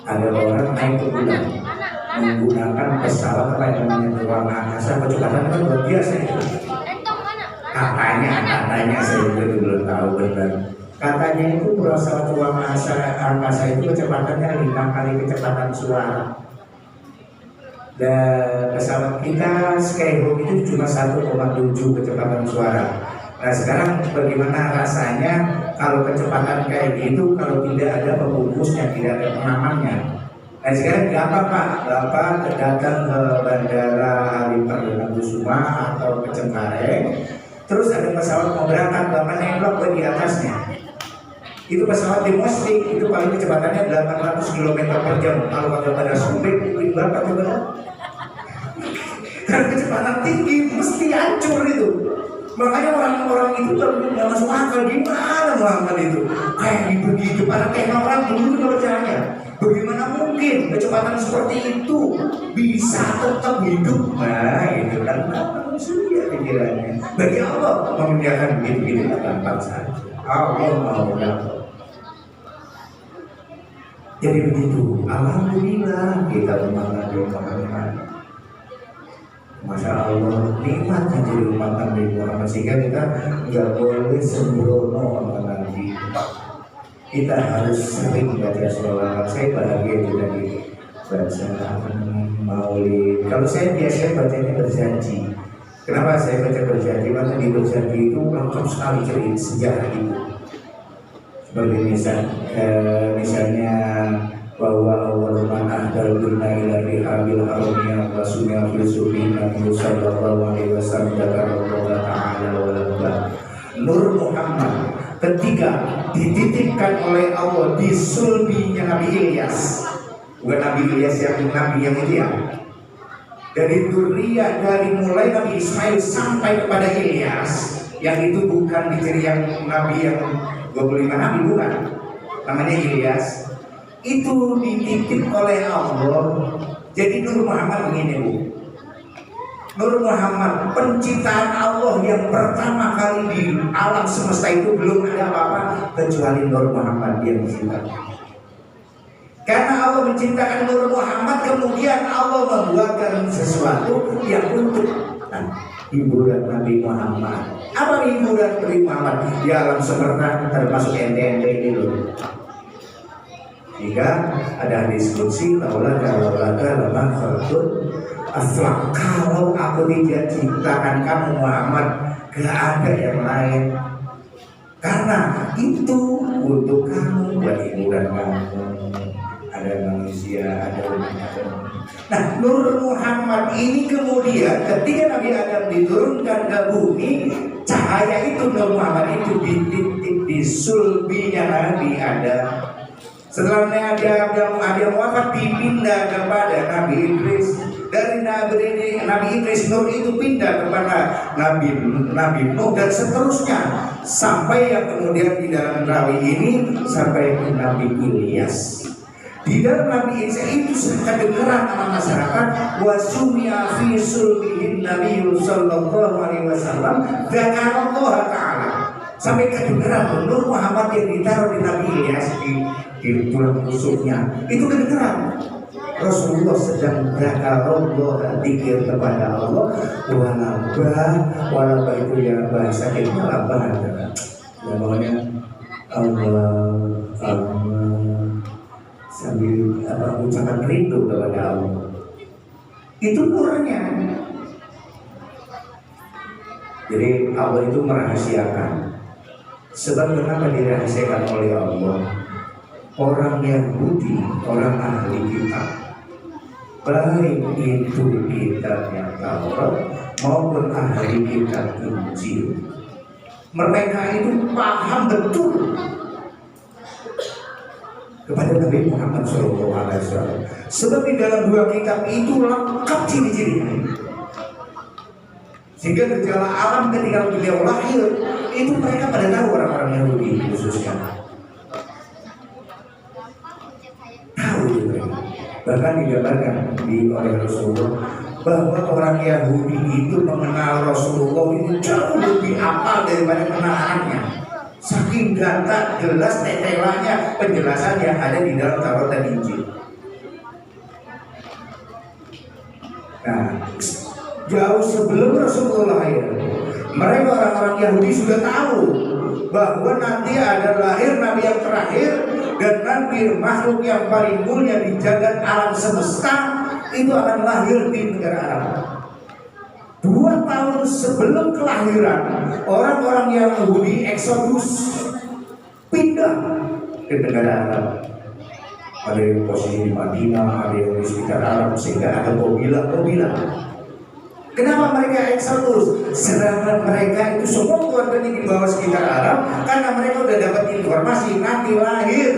ada orang naik ke bulan menggunakan pesawat apa yang namanya ruang angkasa, kecepatan kan luar biasa itu. Katanya saya belum tahu benar. Katanya itu pesawat ruang angkasa itu kecepatannya 5 kali kecepatan suara. Dan pesawat kita Skyhook itu cuma 1,7 kecepatan suara. Nah sekarang bagaimana rasanya kalau kecepatan kayak gitu kalau tidak ada pembungkusnya, tidak ada pengamannya. Nah sekarang apa Pak? Bapak datang ke Bandara Halim Perdana Kusuma atau ke Cengkareng, terus ada pesawat mau berangkat, Bapak nengok di atasnya. Itu pesawat domestik, itu paling kecepatannya 800 km per jam. Kalau ada pada sumpit, itu berapa coba? Karena kecepatan tinggi, mesti hancur itu. Makanya orang-orang itu nggak masuk akal, gimana Muhammad itu kayak begitu, para orang dulu nggak percaya. Bagaimana mungkin kecepatan seperti itu bisa tetap hidup? Nah itu kan manusia pikirannya. Bagi Allah memindahkan begitu-begitu gampang saja. Allah mau dapat. Jadi begitu. Alhamdulillah kita Nabi Muhammad. Masya Allah, nikmatnya jadi umat Nabi Muhammad, sehingga kita nggak boleh sembrono sama Nabi. Kita harus sering baca sholawat. Saya bahagia juga di baca maulid. Kalau saya biasanya bacanya berjanji. Kenapa saya baca berjanji? Karena di berjanji itu lengkap sekali cerita sejarah itu. Seperti misalnya bahwa awal man ahdal bina ila rihabil harumiyah wa sunnah fil sufi Nabi sallallahu alaihi wasallam Allah ta'ala wa labba Nur Muhammad ketika dititipkan oleh Allah di sulbinya Nabi Ilyas, bukan Nabi Ilyas yang Nabi yang itu ya, dari Duriyah, dari mulai Nabi Ismail sampai kepada Ilyas, yang itu bukan dicari yang Nabi yang 25 Nabi, bukan, namanya Ilyas. Itu dititip oleh Allah. Jadi Nur Muhammad begini Bu, Nur Muhammad penciptaan Allah yang pertama kali di alam semesta itu belum ada apa-apa kecuali Nur Muhammad yang diciptakan. Karena Allah menciptakan Nur Muhammad, kemudian Allah membuatkan sesuatu yang untuk hiburan Nabi Muhammad. Apa hiburan Nabi Muhammad di alam semesta termasuk ente ini loh. Jika ada hadis qudsi, laulaka lama khalaqtul aflaq. Kalau aku tidak ciptakan kamu Muhammad, gak ada yang lain. Karena itu untuk kamu, buat hiburan kamu. Ada manusia, ada umat. Nah, Nur Muhammad ini kemudian ketika Nabi Adam diturunkan ke bumi, cahaya itu Nur Muhammad itu dititik di sulbinya Nabi Adam. Setelah Nabi wafat dipindah kepada Nabi Idris. Dari Nabi Idris Nur itu pindah kepada Nabi Nuh dan seterusnya sampai yang kemudian di dalam rawi ini sampai ke Nabi Ilyas. Di dalam Nabi Isa itu kedengeran sama masyarakat wasumia fi sulbihin Nabi sallallahu alaihi wasallam dzakarallah taala. Sampai kedengeran Nur Muhammad yang ditaruh di Nabi Ilyas di tulang rusuknya itu kedengeran. Rasulullah sedang dzakarallah, zikir kepada Allah. Walabah itu ya bahasa kita labah adalah namanya Allah sambil ucapan rindu kepada Allah. Itu nurnya. Jadi Allah itu merahasiakan. Sebab kenapa dirahasiakan oleh Allah? Orang Yahudi, orang ahli kitab, baik itu kitabnya Taurat maupun ahli kitab Injil, mereka itu paham betul kepada Nabi Muhammad SAW. Sebab di dalam dua kitab itu lengkap ciri-cirinya. Sehingga gejala alam ketika beliau lahir itu mereka pada tahu, orang-orang Yahudi khususnya tahu mereka. Bahkan digambarkan oleh Rasulullah bahwa orang Yahudi itu mengenal Rasulullah itu jauh lebih apal daripada kenalannya. Saking gata jelas tetelanya penjelasan yang ada di dalam Taurat dan Injil. Nah, jauh sebelum Rasulullah lahir, mereka orang-orang Yahudi sudah tahu bahwa nanti ada lahir Nabi yang terakhir dan Nabi makhluk yang paling mulia di jagat alam semesta itu akan lahir di negara Arab. 2 tahun sebelum kelahiran, orang-orang Yahudi eksodus pindah ke negara Arab. Ada yang posisi di Madinah, ada yang di sekitar Arab, sehingga ada Qabila. Kenapa mereka eksodus? Sedangkan mereka itu semua keluarganya di bawah sekitar Arab, karena mereka sudah dapat informasi nanti lahir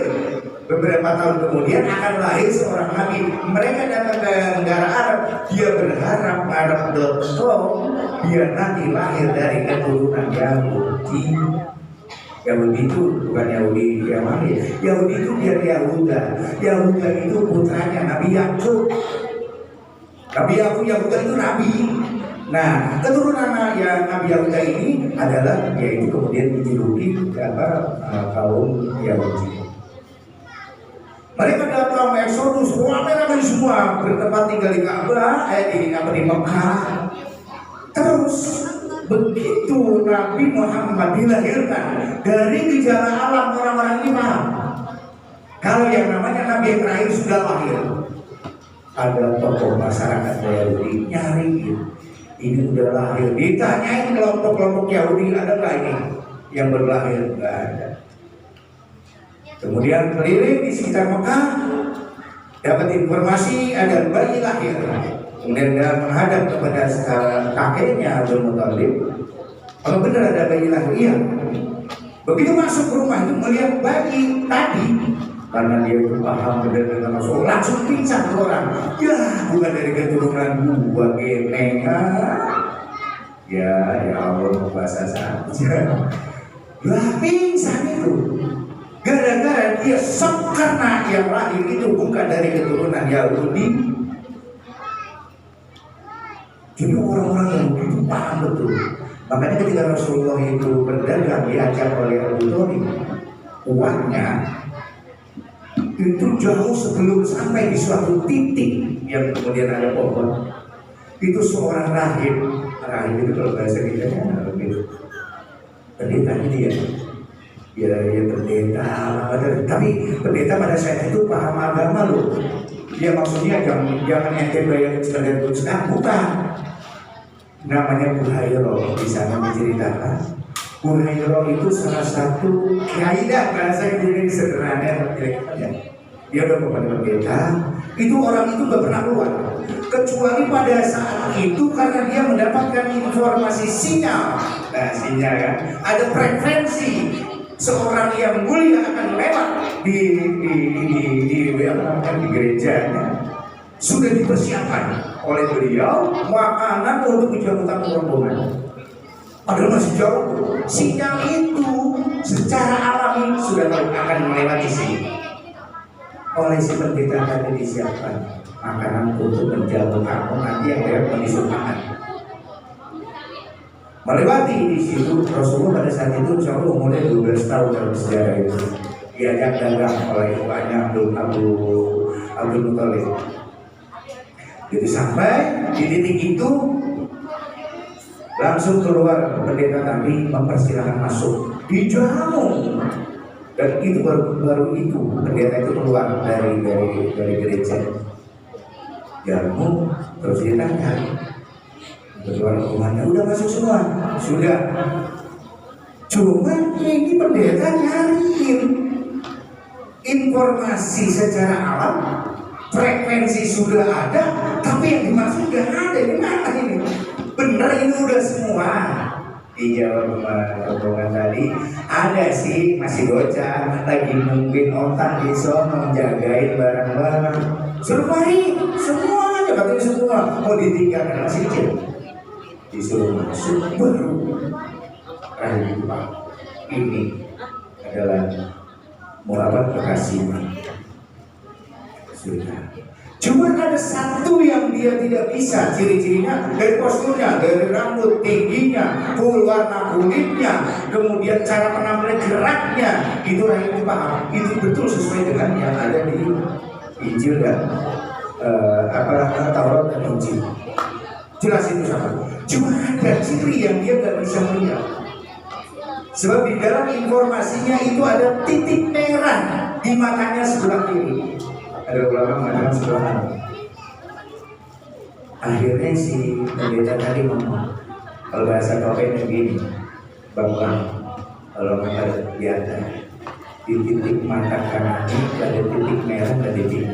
beberapa tahun kemudian akan lahir seorang nabi. Mereka datang ke negara Arab, dia berharap Arab.com biar nanti lahir dari keturunan Yahudi. Yahudi itu bukan Yahudi yang lain. Yahudi itu biar Yahuda. Yahuda itu putranya Nabi Yakub. Nabi Yakub Yahuda itu nabi. Nah, keturunan yang Nabi Yahuda ini adalah yaitu kemudian dijuluki kaum Yahudi. Mereka datang eksodus, ramai-ramai semua bertempat tinggal di Ka'bah, di Mekah. Terus begitu Nabi Muhammad dilahirkan, dari gejala alam orang-orang ini paham kalau yang namanya Nabi yang terakhir sudah lahir. Ada tokoh masyarakat Yahudi nyari ini udah lahir, ditanyain kelompok-kelompok Yahudi ada nggak ini yang berlahir? Nggak ada. Kemudian keliling di sekitar Mekah, dapat informasi ada bayi lahir. Kemudian dia menghadap kepada kakeknya Abdul Muthalib. Kalau benar ada bayi lahir, iya. Begitu masuk ke rumah itu melihat bayi tadi, karena dia itu paham benar dengan Rasul, langsung pingsan orang. Ya, bukan dari keturunan gua genenga. Ya Allah, bahasa saja. Lah pingsan itu. Gara-gara dia karena yang lahir itu bukan dari keturunan Yahudi. Jadi orang-orang Yahudi itu paham betul. Makanya ketika Rasulullah itu berdagang diajak oleh Abu Thalib, uangnya itu jauh sebelum sampai di suatu titik yang kemudian ada pohon. Itu seorang rahib itu kalau bahasa kita lebih pendeta dia. dia pendeta, tapi pendeta pada saat itu paham agama loh. Dia maksudnya jangan ente bayar sekalian terus, bukan. Namanya Bu Hairo di sana menceritakan. Bu Hairo itu salah satu kaidah bahasa Indonesia sederhana. Dia udah kepada pendeta, itu orang itu gak pernah keluar kecuali pada saat itu karena dia mendapatkan informasi sinyal. Nah, sinyal kan, ada frekuensi seorang yang mulia akan lewat di gerejanya. Sudah dipersiapkan oleh beliau makanan untuk menjamukan rombongan. Padahal masih jauh. Sinyal itu secara alami sudah akan melewati sini. Oleh si pendeta tadi disiapkan makanan untuk menjamu kamu nanti yang lewat kondisi makan. Melewati di situ Rasulullah pada saat itu insya Allah umurnya 12 tahun dalam sejarah itu. Diajak dagang oleh bapaknya Abdul Muthalib. Jadi sampai di titik itu langsung keluar pendeta tadi mempersilahkan masuk dijamu. Dan itu baru itu pendeta itu keluar dari gereja. Jamu terus dia tanya, keluar rumahnya udah masuk semua, sudah. Cuma ini pendeta nyariin informasi secara alam, frekuensi sudah ada, tapi yang dimaksud gak ada. Gimana ini? Bener ini udah semua. Dijawab rombongan tadi, ada sih masih bocah lagi nungguin otak di sono menjagain barang-barang. Suruh mari semuanya, katanya semua mau ditinggalkan masih kecil. Disuruh masuk baru Pak, ini adalah murabat kekasihnya. Sudah. Cuma ada satu yang dia tidak bisa, ciri-cirinya dari posturnya, dari rambut tingginya, warna kulitnya, kemudian cara penampilan geraknya, itu Rahim paham, itu betul sesuai dengan yang ada di Injil dan Taurat dan Injil. Jelas itu sama. Cuma ada ciri yang dia nggak bisa melihat. Sebab di dalam informasinya itu ada titik merah di matanya sebelah kiri. Ada ulama mengatakan sebelah kanan. Akhirnya si pendeta tadi ngomong, kalau bahasa topengnya begini, bahwa kalau mata lihat di titik mata kanan ini ada titik merah dan titik.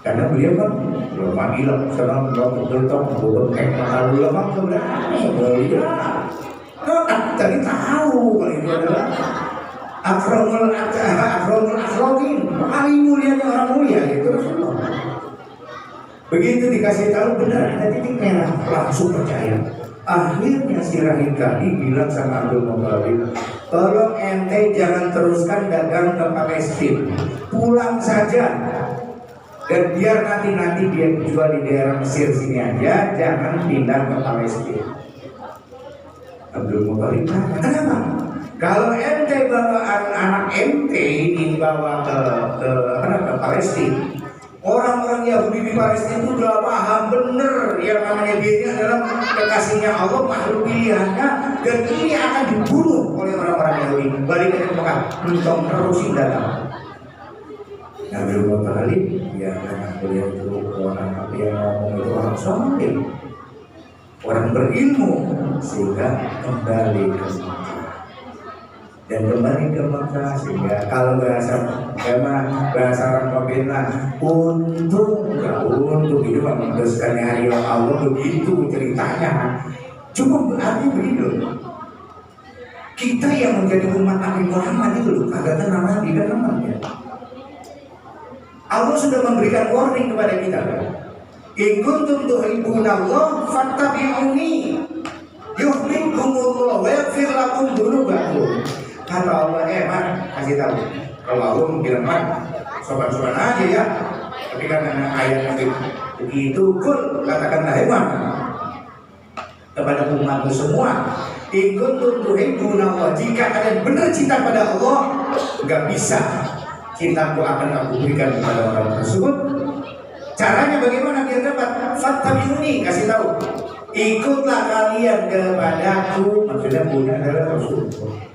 Karena beliau kan belum manggil, sekarang belum betul-betul belum kayak malu lama keberani beliau. Tadi tahu kalau itu adalah Akromul Akhromin, paling mulianya orang mulia itu Rasulullah. Begitu dikasih tahu benar ada titik merah, langsung percaya. Akhirnya si Rahim tadi bilang sama Abdul Muthalib, tolong ente jangan teruskan dagang ke Palestina, pulang saja. Dan biar nanti dia jual di daerah Mesir sini aja, jangan pindah ke Palestina. Abdul Muthalib tanya, kenapa? Kalau ente bawa anak ente ini bawa ke Palestina, orang-orang Yahudi di Palestina itu udah paham bener yang namanya dia ini adalah kekasihnya Allah, makhluk pilihannya, dan ini akan dibunuh oleh orang-orang Yahudi. Balik ke Mekah, mentong terusin datang. Nabi Muthalib, ya karena beliau itu orang yang ngomong itu orang soleh, orang berilmu, sehingga kembali ke Mekah. Dan kembali ke Mekah, sehingga kalau bahasa orang Papua, untung itu memutuskan hari Allah begitu ceritanya. Cuma berarti begitu. Kita yang menjadi umat Nabi Muhammad itu loh, kagak kenal Nabi kan namanya. Allah sudah memberikan warning kepada kita. In kuntum tuhibbunallah fattabi'uni yuhibbukumullah wa yaghfir lakum dzunubakum. Kata Allah, Man, kasih tahu. Kalau Allah bilang, Man, sopan-sopan aja ya. Tapi kan ayat Nabi begitu, kul, katakanlah, Man, kepada umatku semua, in kuntum tuhibbunallah, jika kalian benar cinta pada Allah, enggak bisa cintaku akan aku berikan kepada orang tersebut. Caranya bagaimana biar dapat? Fattabi'uni, kasih tahu. Ikutlah kalian kepadaku, maksudnya punya adalah Rasulullah.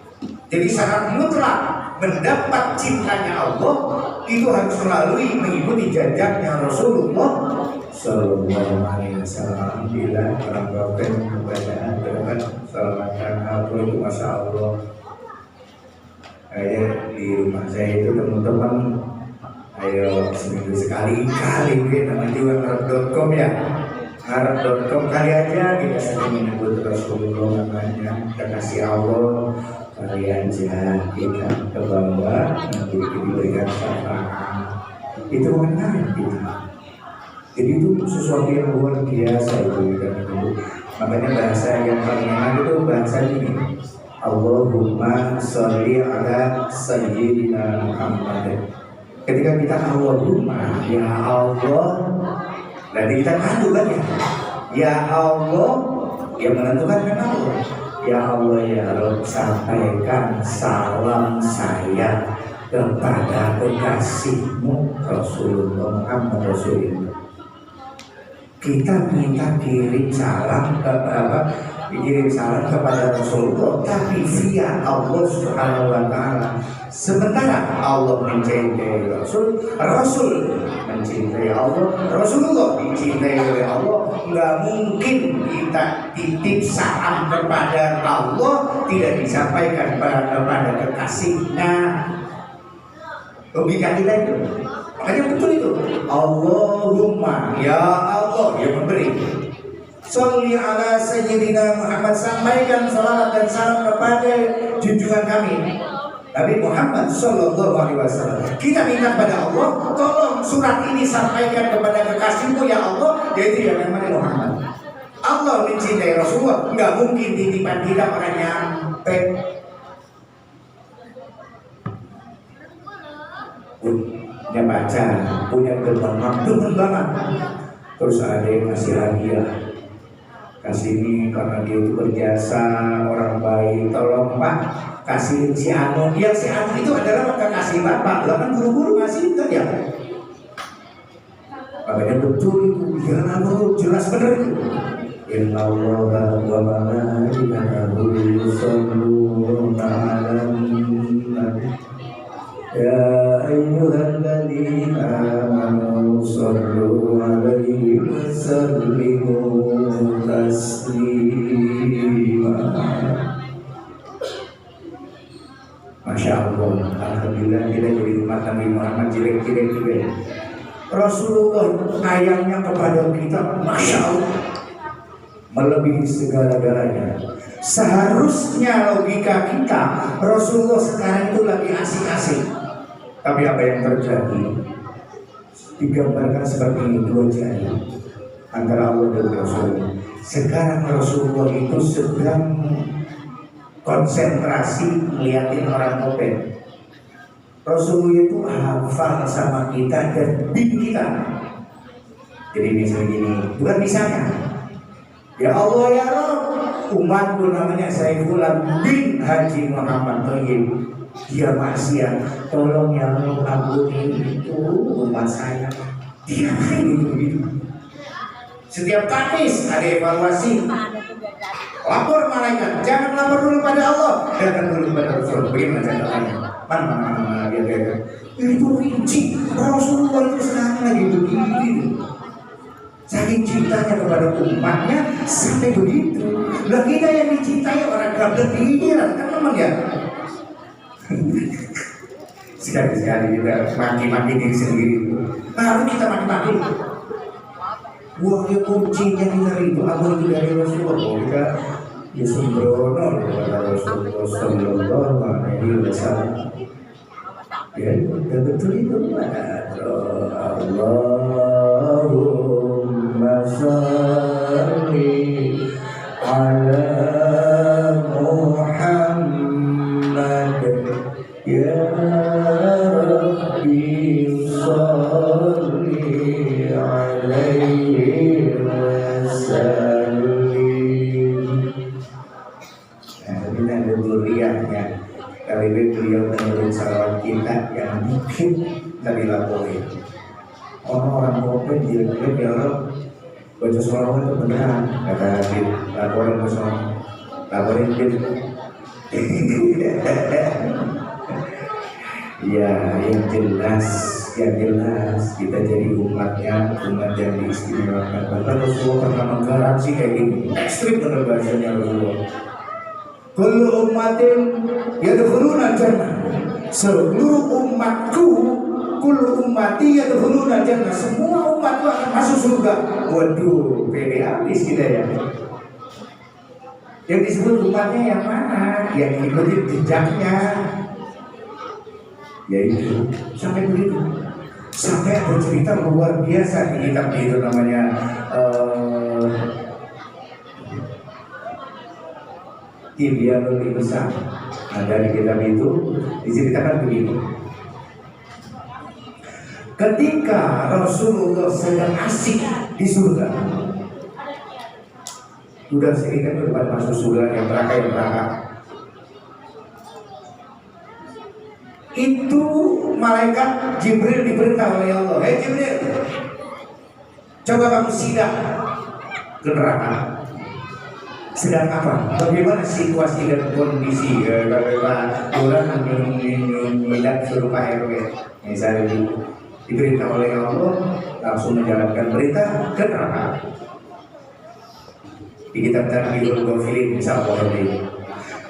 Jadi syarat mutlak mendapat cintanya Allah itu harus melalui mengikuti jejaknya Rasulullah Sallallahu Alaihi Wasallam. Bila orang prophet bacaan berkat salamatan apa itu masya Allah. Di rumah saya itu teman-teman, ayo seminggu sekali namanya juga ngarep.com ya. Ngarep.com kali aja kita sering menyebut Rasulullah namanya, kita kasih Allah kali aja kita ke bawah nanti diberikan syafaat. Itu mengenai kita. Jadi itu sesuatu yang luar biasa itu kan itu. Makanya bahasa yang paling enak itu bahasa ini. Allahumma sholli ala sayyidina Muhammad. Ketika kita Allahumma, ya Allah, berarti kita ngadu kan ya Allah, yang menentukan kan Allah. Ya Allah ya Rabb, sampaikan salam saya kepada kekasihmu Rasulullah Muhammad Rasulullah. Kita minta kirim salam kepada Rasulullah, tapi via Allah Subhanahu wa Ta'ala. Sementara Allah mencintai Rasul, Rasul mencintai Allah, Rasulullah dicintai oleh Allah. Nggak mungkin kita titip salam kepada Allah tidak disampaikan kepada kekasihnya. Logika kita itu. Makanya betul itu. Allahumma, ya Allah yang memberi. Sholli ala sayyidina Muhammad, sampaikan salawat dan salam kepada junjungan kami Nabi Muhammad Sallallahu Alaihi Wasallam. Kita minta kepada Allah, tolong surat ini sampaikan kepada kekasihmu ya Allah, yaitu yang namanya Muhammad. Allah mencintai Rasulullah, nggak mungkin titipan kita pada nyampe. Punya pacar, punya teman banget. Terus ada yang ngasih hadiah, kasih ini karena dia itu berjasa, orang baik, tolong Pak kasih si Anu. Yang si Anu itu adalah kekasih Bapak, lah kan guru-guru ngasih itu ya. Makanya betul itu, jangan Anu jelas benar itu. Inna Allah wa malaikatahu yusholluna 'alan nabi ya ayyuhalladzina amanu shollu 'alaihi wa sallimu taslima. Masya Allah, alhamdulillah kita jadi umat Nabi Muhammad jelek-jelek juga ya. Rasulullah sayangnya kepada kita, Masya Allah, melebihi segala-galanya. Seharusnya logika kita, Rasulullah sekarang itu lagi asik-asik. Tapi apa yang terjadi? Digambarkan seperti ini, dua jari antara Allah dan Rasulullah. Sekarang Rasulullah itu sedang konsentrasi melihatin orang kopet. Rasulullah itu hafal sama kita dan bin kita. Jadi misalnya gini, bukan misalnya, ya Allah ya Rabb, umatku namanya Saifulan bin Haji Muhammad Thayyib, dia maksiat, tolong ya Rabb ampuni itu umat saya. Dia main gitu. Setiap Kamis ada evaluasi. Lapor malaikat, jangan lapor dulu pada Allah, datang dulu pada Rasul. Bagaimana catatannya? Mana dia. Itu rinci. Rasulullah itu sekarang lagi begini. Saking cintanya kepada umatnya sampai begitu. Lah kita yang dicintai orang gablet ini lah, kan teman ya. Sekali-sekali kita maki-maki diri sendiri. Baru kita maki-maki. Buahnya kuncinya kita itu apa itu dari Rasulullah. Kita ya sembrono kepada Rasulullah Sallallahu Alaihi Wasallam. Ya, betul itu. Allahumma sholli ala Muhammad ya Rabbi sholli alaihi wasallim. Nah, ini ada duriannya. Kali ini beliau menurut salawat kita yang bikin dari laporin. Orang kopet dia orang baca sholawat itu beneran. Kata Habib, laporin ke sana, laporin dia Ya, yang jelas kita jadi umat yang diistimewakan. Bahkan Rasulullah pernah menggaransi kayak gini, ekstrim bener bahasanya Rasulullah. Kullu ummatin yadkhuluna jannah. Seluruh umatku, kullu ummati yadkhuluna jannah. Semua umatku akan masuk surga. Waduh, pede habis kita ya. Yang disebut umatnya yang mana? Yang ikutin jejaknya. Yaitu sampai begitu, sampai ada cerita luar biasa di kitab itu namanya Tibyanul Insan. Nah, dari kitab itu diceritakan begini. Ketika Rasulullah sedang asik di surga, sudah sering kan masuk surga yang neraka. Itu malaikat Jibril diperintah oleh Allah, hei Jibril, coba kamu sidang ke neraka. Sedang apa? Bagaimana situasi dan kondisi? Kalau orang minat suruh Pak RW, misalnya diperintah oleh Allah, langsung menjalankan perintah ke neraka. Di kitab Tarbiyul Ghafilin, insyaallah.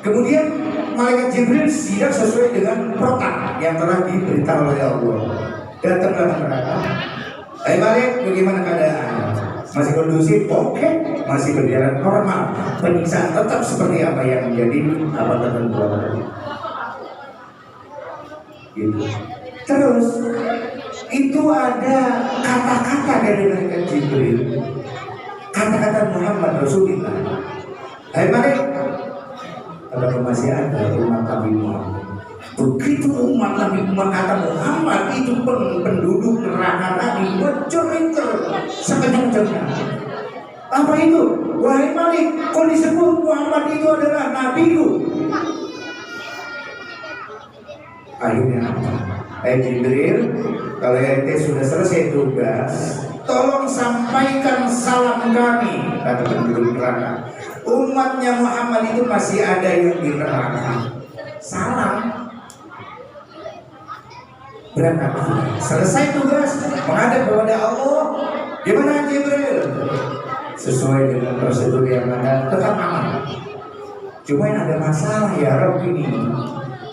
Kemudian malaikat Jibril sidang sesuai dengan protap yang telah diperintah oleh Allah. Datanglah ke neraka. Hai Malik, bagaimana keadaan? Masih kondusif? Oke. Masih berjalan normal. Penyiksaan tetap seperti apa yang menjadi apa ketentuan. Gitu. Terus itu ada kata-kata dari malaikat Jibril. Kata-kata Muhammad Rasulullah. Hai Malik, kalau masih ada umat Nabi Muhammad. Begitu umat Nabi Muhammad kata Muhammad itu penduduk neraka tadi bocor-bocor sekencang-kencangnya. Apa itu? Wahai Malik, kau disebut Muhammad itu adalah nabiku. Akhirnya apa? Jibril, kalau ente sudah selesai tugas, tolong sampaikan salam kami, kata penduduk neraka. Umatnya Muhammad itu masih ada yang di neraka. Salam. Berangkat. Selesai tugas, menghadap kepada Allah. Gimana Jibril? Sesuai dengan prosedur yang ada, tetap aman. Cuma yang ada masalah ya Rabb ini.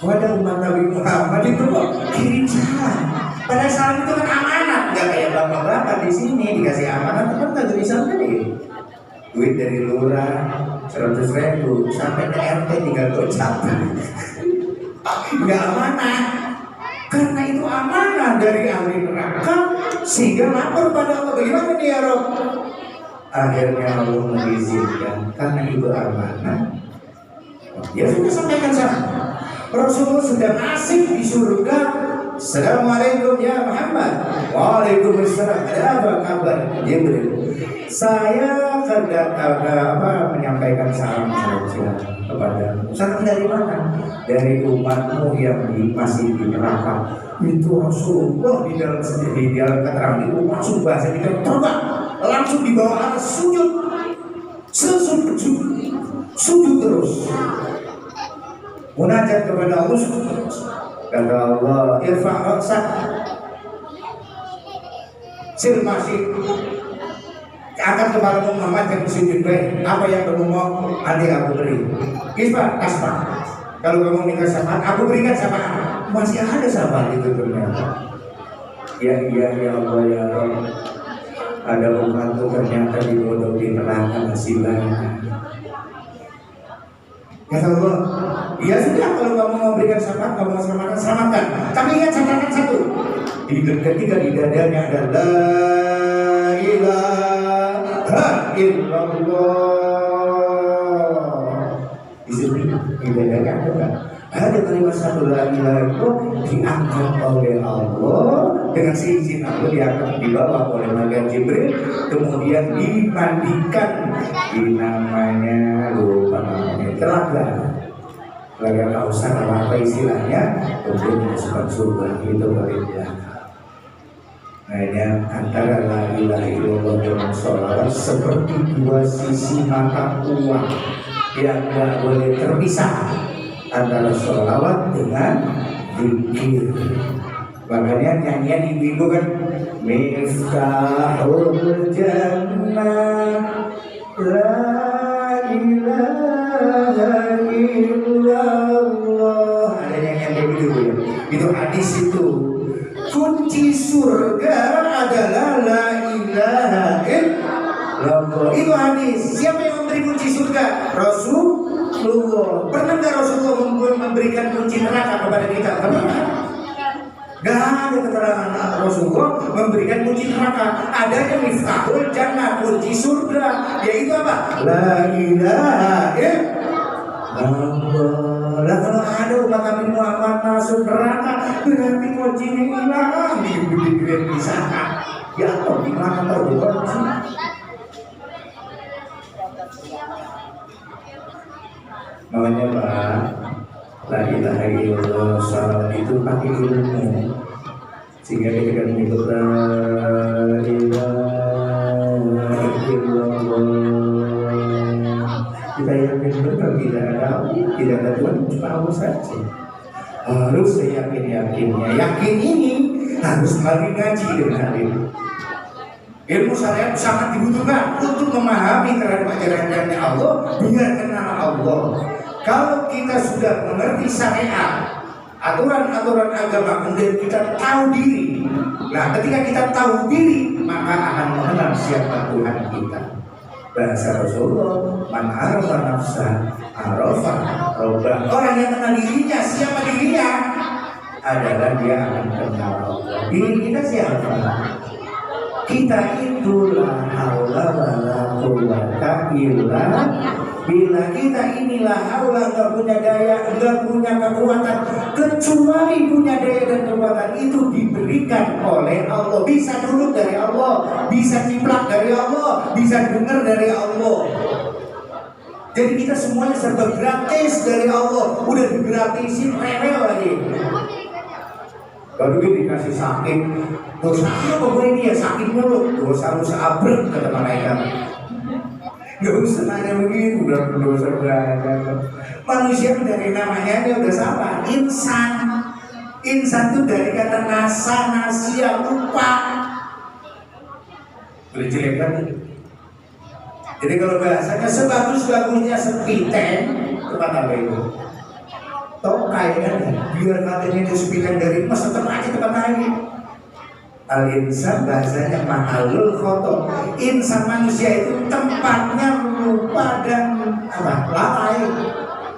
Pada umat Nabi Muhammad itu kok kirim salam. Pada salam itu kan amanat, nggak kayak bapak-bapak di sini dikasih amanat, teman nggak bisa tadi. Duit dari lurah 100.000 sampai ke RT tinggal gocap. Nggak amanah, karena itu amanah dari ahli neraka sehingga lapor pada Allah. Bagaimana nih ya Rob? Akhirnya Allah mengizinkan karena itu amanah. Ya sudah sampaikan sana. Rasulullah sedang asik di surga. Assalamualaikum ya Muhammad. Waalaikumsalam. Ada apa kabar? Jibril. Saya menyampaikan salam saja kepada. Salam dari mana? Dari umatmu yang masih di neraka. Itu Rasulullah di dalam keterangan itu langsung bahasa kita terbang, langsung dibawa atas sujud, sujud terus. Munajat kepada Allah. Kata Allah, irfa' ra'sak, sil masih akan kepala Muhammad yang sujud baik. Apa yang kamu mau, nanti aku beri. Isfa, kasfa. Kalau kamu minta syafaat, aku berikan syafaat. Masih ada syafaat itu ternyata. Ya Allah ya Allah. Ada umatku ternyata dibodoh di neraka masih banyak. Kata Allah, ya sudah kalau kamu mau berikan syafaat, kamu mau selamatkan, selamatkan. Tapi ingat catatan satu. Ketika di dadanya ada la ilaha illallah. Di sini di dadanya ada enggak? Ada kalimat satu la ilaha illallah diangkat oleh Allah dengan seizin Allah, diangkat dibawa oleh malaikat Jibril, kemudian dimandikan di namanya telaga Kausar apa istilahnya, kemudian dimasukkan surga. Itu baliknya. Nah ini antara la ilaha illallah dengan sholawat seperti dua sisi mata uang yang tidak boleh terpisah. antara sholawat dengan zikir. Makanya nyanyian ibu-ibu kan, Miftahul Jannah La ilaha illallah. Ada nyanyian ibu-ibu ya. Itu hadis itu. Kunci surga adalah la ilaha illallah. Itu hadis. Siapa yang memberi kunci surga? Rasulullah. Pernah nggak Rasulullah memberikan kunci neraka kepada kita? Pernah? Gak ada keterangan Rasulullah memberikan kunci neraka. Adanya miftahul jannah, kunci surga, yaitu apa? La ilaha illallah. Lah kalau ada umat Nabi Muhammad masuk neraka, berarti kuncinya hilang. Di sana. Ya Allah, gimana tahu kunci? Makanya Pak, la ilaha illallah salam itu pakai ilmu, sehingga ketika menyebut la ilaha illallah kita yakin benar tidak ada Tuhan, cuma Allah saja. Harus yakinnya. Yakin ini harus melalui ngaji dengan hadir. Ilmu syariat sangat dibutuhkan untuk memahami terhadap ajaran-ajarannya Allah, biar kenal Allah. Kalau kita sudah mengerti syariat, aturan-aturan agama, kemudian kita tahu diri. Nah, ketika kita tahu diri, maka akan mengenal siapa Tuhan kita. Bahasa Rasulullah, man arafa nafsa, arafa rabbah. Orang yang kenal dirinya, siapa dirinya? Adalah dia akan kenal Allah. Diri kita siapa? Kita itulah haula wala quwwata illa. Bila kita inilah haula, enggak punya daya, enggak punya kekuatan, kecuali punya daya dan kekuatan itu diberikan oleh Allah. Bisa duduk dari Allah, bisa ciplak dari Allah, bisa dengar dari Allah. Jadi kita semuanya serba gratis dari Allah. Udah digratisin rewel lagi. Baru dia dikasih sakit. Dosa apa boleh dia sakit mulut? Dosa abrek kata malaikat. Gak usah nanya begitu, udah berdosa banyak. Manusia dari namanya dia udah salah. Insan itu dari kata nasia, lupa. Boleh jelek kan? Jadi kalau bahasanya sebagus-bagusnya sepiten, tempat apa itu? Tokai kan? Biar katanya itu sepiten dari emas, tetap aja tempat lain. Al-insan bahasanya mahalul khotob. Insan manusia itu tempatnya lupa dan apa? Lalai.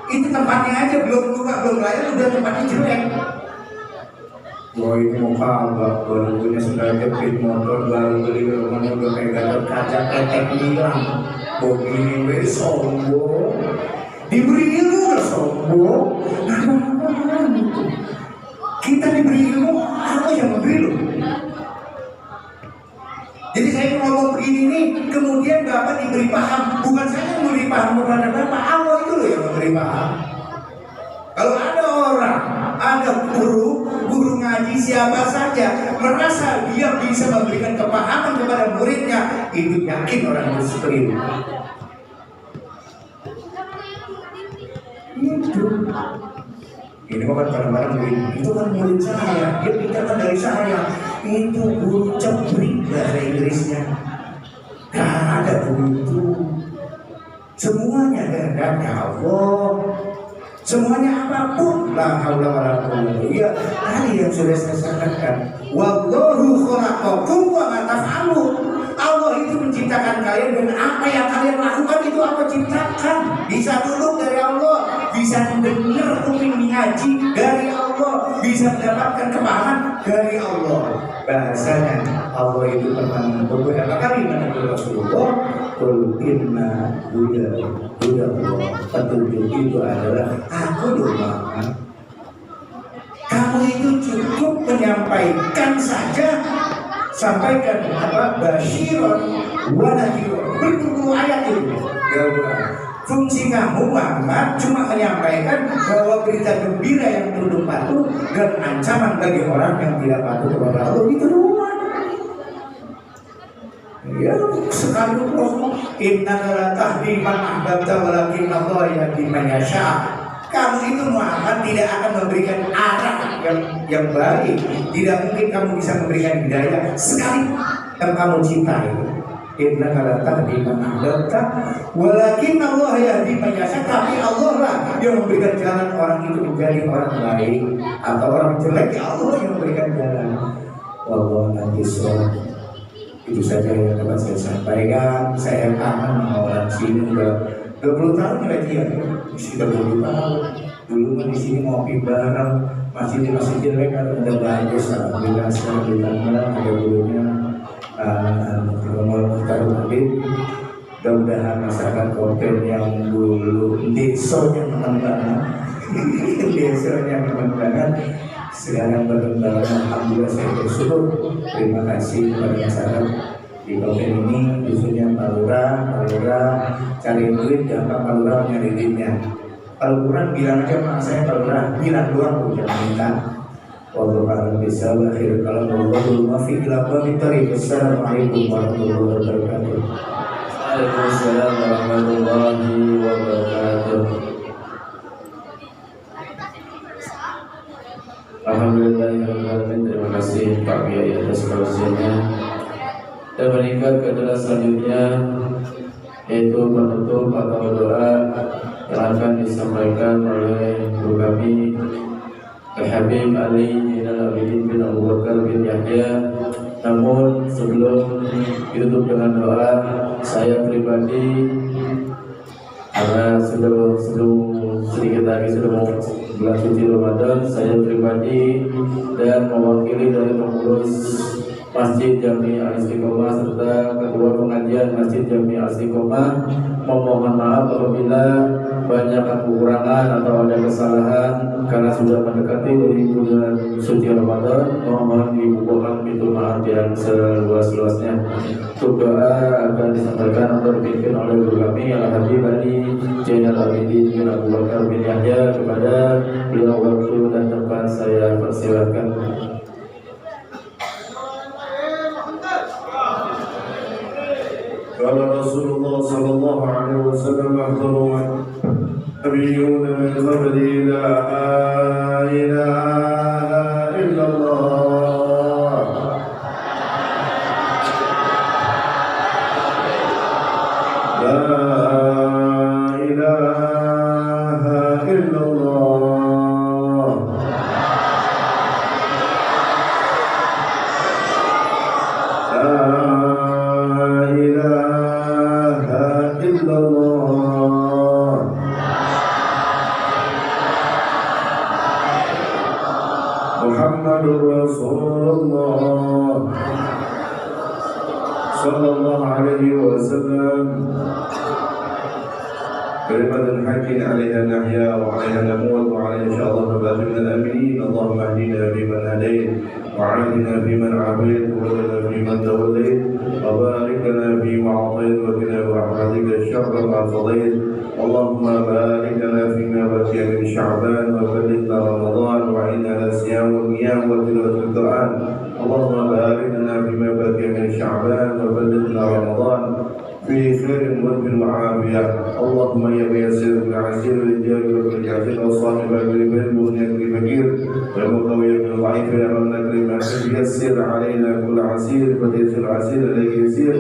Itu tempatnya aja belum lupa, belum lalai, udah tempatnya jelek. Wah ini mau kalah, baru punya sendal jepit motor, baru beli rumahnya udah kayak gatot kaca ketek hilang. Begini weh sombong. Diberi ilmu udah sombong. Kita diberi ilmu, apa yang memberi lu? Jadi saya ngomong begini nih, kemudian Bapak diberi paham. Bukan saya yang memberi paham kepada Bapak, Allah itu loh yang memberi paham. Kalau ada orang, ada guru ngaji siapa saja, merasa dia bisa memberikan kepahaman kepada muridnya, itu yakin orang itu keliru. Itu. Ini bukan barang-barang murid, itu kan murid saya, dia pintarkan dari saya. Itu guru cebrik bahasa Inggrisnya. Gak ada begitu. Semuanya kehendaknya Allah. Semuanya apapun la haula wala quwwata illa billah. Tadi yang sudah saya sampaikan, wallahu khalaqakum wa ma taf'alun. Allah itu menciptakan kalian dan apa yang kalian lakukan itu Allah ciptakan. Bisa duduk dari Allah, bisa dengar kuping ngaji dari Allah, bisa mendapatkan kepahaman dari Allah. Bahasanya Allah itu pernah beberapa kali menegur Rasulullah, qul inna huda Allah. Petunjuk itu adalah aku Muhammad. Kamu itu cukup menyampaikan saja, sampaikan apa basyiron wa nadhiron. Berpuluh ayat itu. Fungsi kamu Muhammad cuma menyampaikan bahwa berita gembira yang tunduk patuh dan ancaman bagi orang yang tidak patuh kepada Allah, itu doang. Ya sekalipun innaka la tahdi man ahbabta walakin Allah yahdi man yasha. Kamu itu Muhammad tidak akan memberikan arah yang baik. Tidak mungkin kamu bisa memberikan hidayah sekali yang kamu cintai. Inna la tahdi man ahbabta walakin Allah yahdi man yasha. Tapi Allah lah yang memberikan jalan orang itu menjadi orang baik atau orang jelek. Allah yang memberikan jalan. Wallahu a'lam. Itu saja yang dapat saya sampaikan. Saya kangen sama orang sini udah 20 tahun lagi ya. Sudah 20 tahun. Dulu di sini ngopi bareng, masih jelek kan udah bagus. Alhamdulillah sekarang ditambah ada gurunya. Mudah-mudahan masyarakat Kopen yang dulu desanya teman banget desanya teman banget sekarang berkembang. Alhamdulillah saya bersyukur. Terima kasih kepada masyarakat di Kopen ini, khususnya Pak Lurah cari duit, gampang Pak Lurah nyari duitnya. Kalau kurang bilang aja Pak saya Pak Lurah, bilang doang jangan minta. Wallahu a'lam bishawab. Akhir kalam wallahu muwaffiq ila aqwamit thoriq. Assalamualaikum warahmatullahi wabarakatuh. Waalaikumsalam warahmatullahi wabarakatuh. Alhamdulillahirrahmanirrahim. Terima kasih Pak Kiai atas kajiannya. Dan meningkat ke adalah selanjutnya, yaitu penutup atau doa yang akan disampaikan oleh guru kami Habib Ali Zainal Abidin bin Abu Bakar bin Yahya. Namun sebelum ditutup dengan doa, saya pribadi karena sedikit lagi sudah mau bulan suci Ramadan, saya pribadi dan mewakili dari pengurus Masjid Jami Al-Istiqomah serta Ketua Pengajian Masjid Jami Al-Istiqomah memohon maaf apabila banyak kekurangan atau ada kesalahan karena sudah mendekati dari bulan suci Ramadan. Mohon dibukakan pintu maaf yang seluas-luasnya. Untuk doa akan disampaikan atau dipimpin oleh guru kami Al-Habib Ali Zainal Abidin bin Abu Bakar bin Yahya. Kepada beliau waktu dan tempat saya persilakan. قال رسول الله صلى الله عليه وسلم أفضل نبيون من قبلي لا إله إلا الله لا إله إلا الله محمد رسول الله صلى الله عليه وسلم. كلمة الحق عليها نحيا وعليها نموت وعليها إن شاء الله نبات من الآمنين. اللهم اهدنا فيمن هديت وعافنا فيمن عافيت وولنا فيمن توليت وبارك لنا فيما أعطيت وقنا برحمتك الشر ما قضيت. اللهم بارك لنا فيما بقي من شعبان وبلغنا رمضان وعنا على الصيام والقيام وتلاوة القرآن. اللهم بارك لنا فيما بقي من شعبان وبلغنا رمضان في خير مد وعافية. اللهم يا ميسر العسير للجار والجاهل والصاحب بالبر والنكر الفقير والمقوي بالضعيف يا من نكرم يسر علينا كل عسير فتيسر العسير اليك يسير.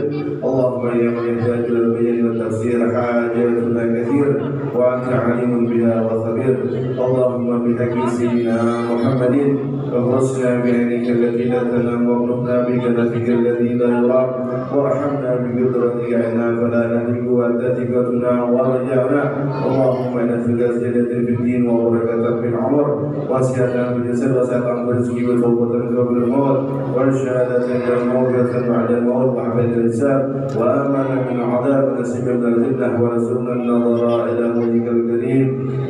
اللهم يا من يحتاج الى البيان والتفسير حاجاتنا كثير وانت عليم بها وخبير. اللهم بحق سيدنا محمد وارزقنا بعينك التي لا تنام وارزقنا بجنتك الذي لا يرام وارحمنا بقدرتك عنا فلا نهلك وانت ثقتنا ورجعنا. اللهم انا نسالك زيادة في الدين وبركة في العمر وسعة في الجسد وسعة في الرزق وتوبة قبل الموت والشهادة عند الموت بعد الموت وحفظ الحساب وامنا من العذاب ونسيب من الجنة ورزقنا النظر الى وجهك الكريم.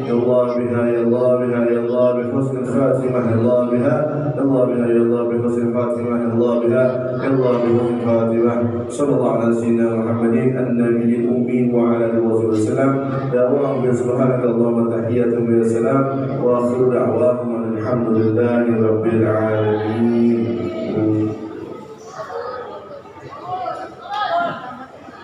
يا الله بها يا الله بها يا الله بحسن الخاتمة يا الله بها يا الله بها يا الله بحسن الخاتمة يا الله بها يا الله بحسن الخاتمة. صلى الله على سيدنا محمد النبي الأمي وعلى آله وصحبه وسلم. دعواهم سبحانك اللهم تحية وسلام وآخر دعواهم الحمد لله رب العالمين.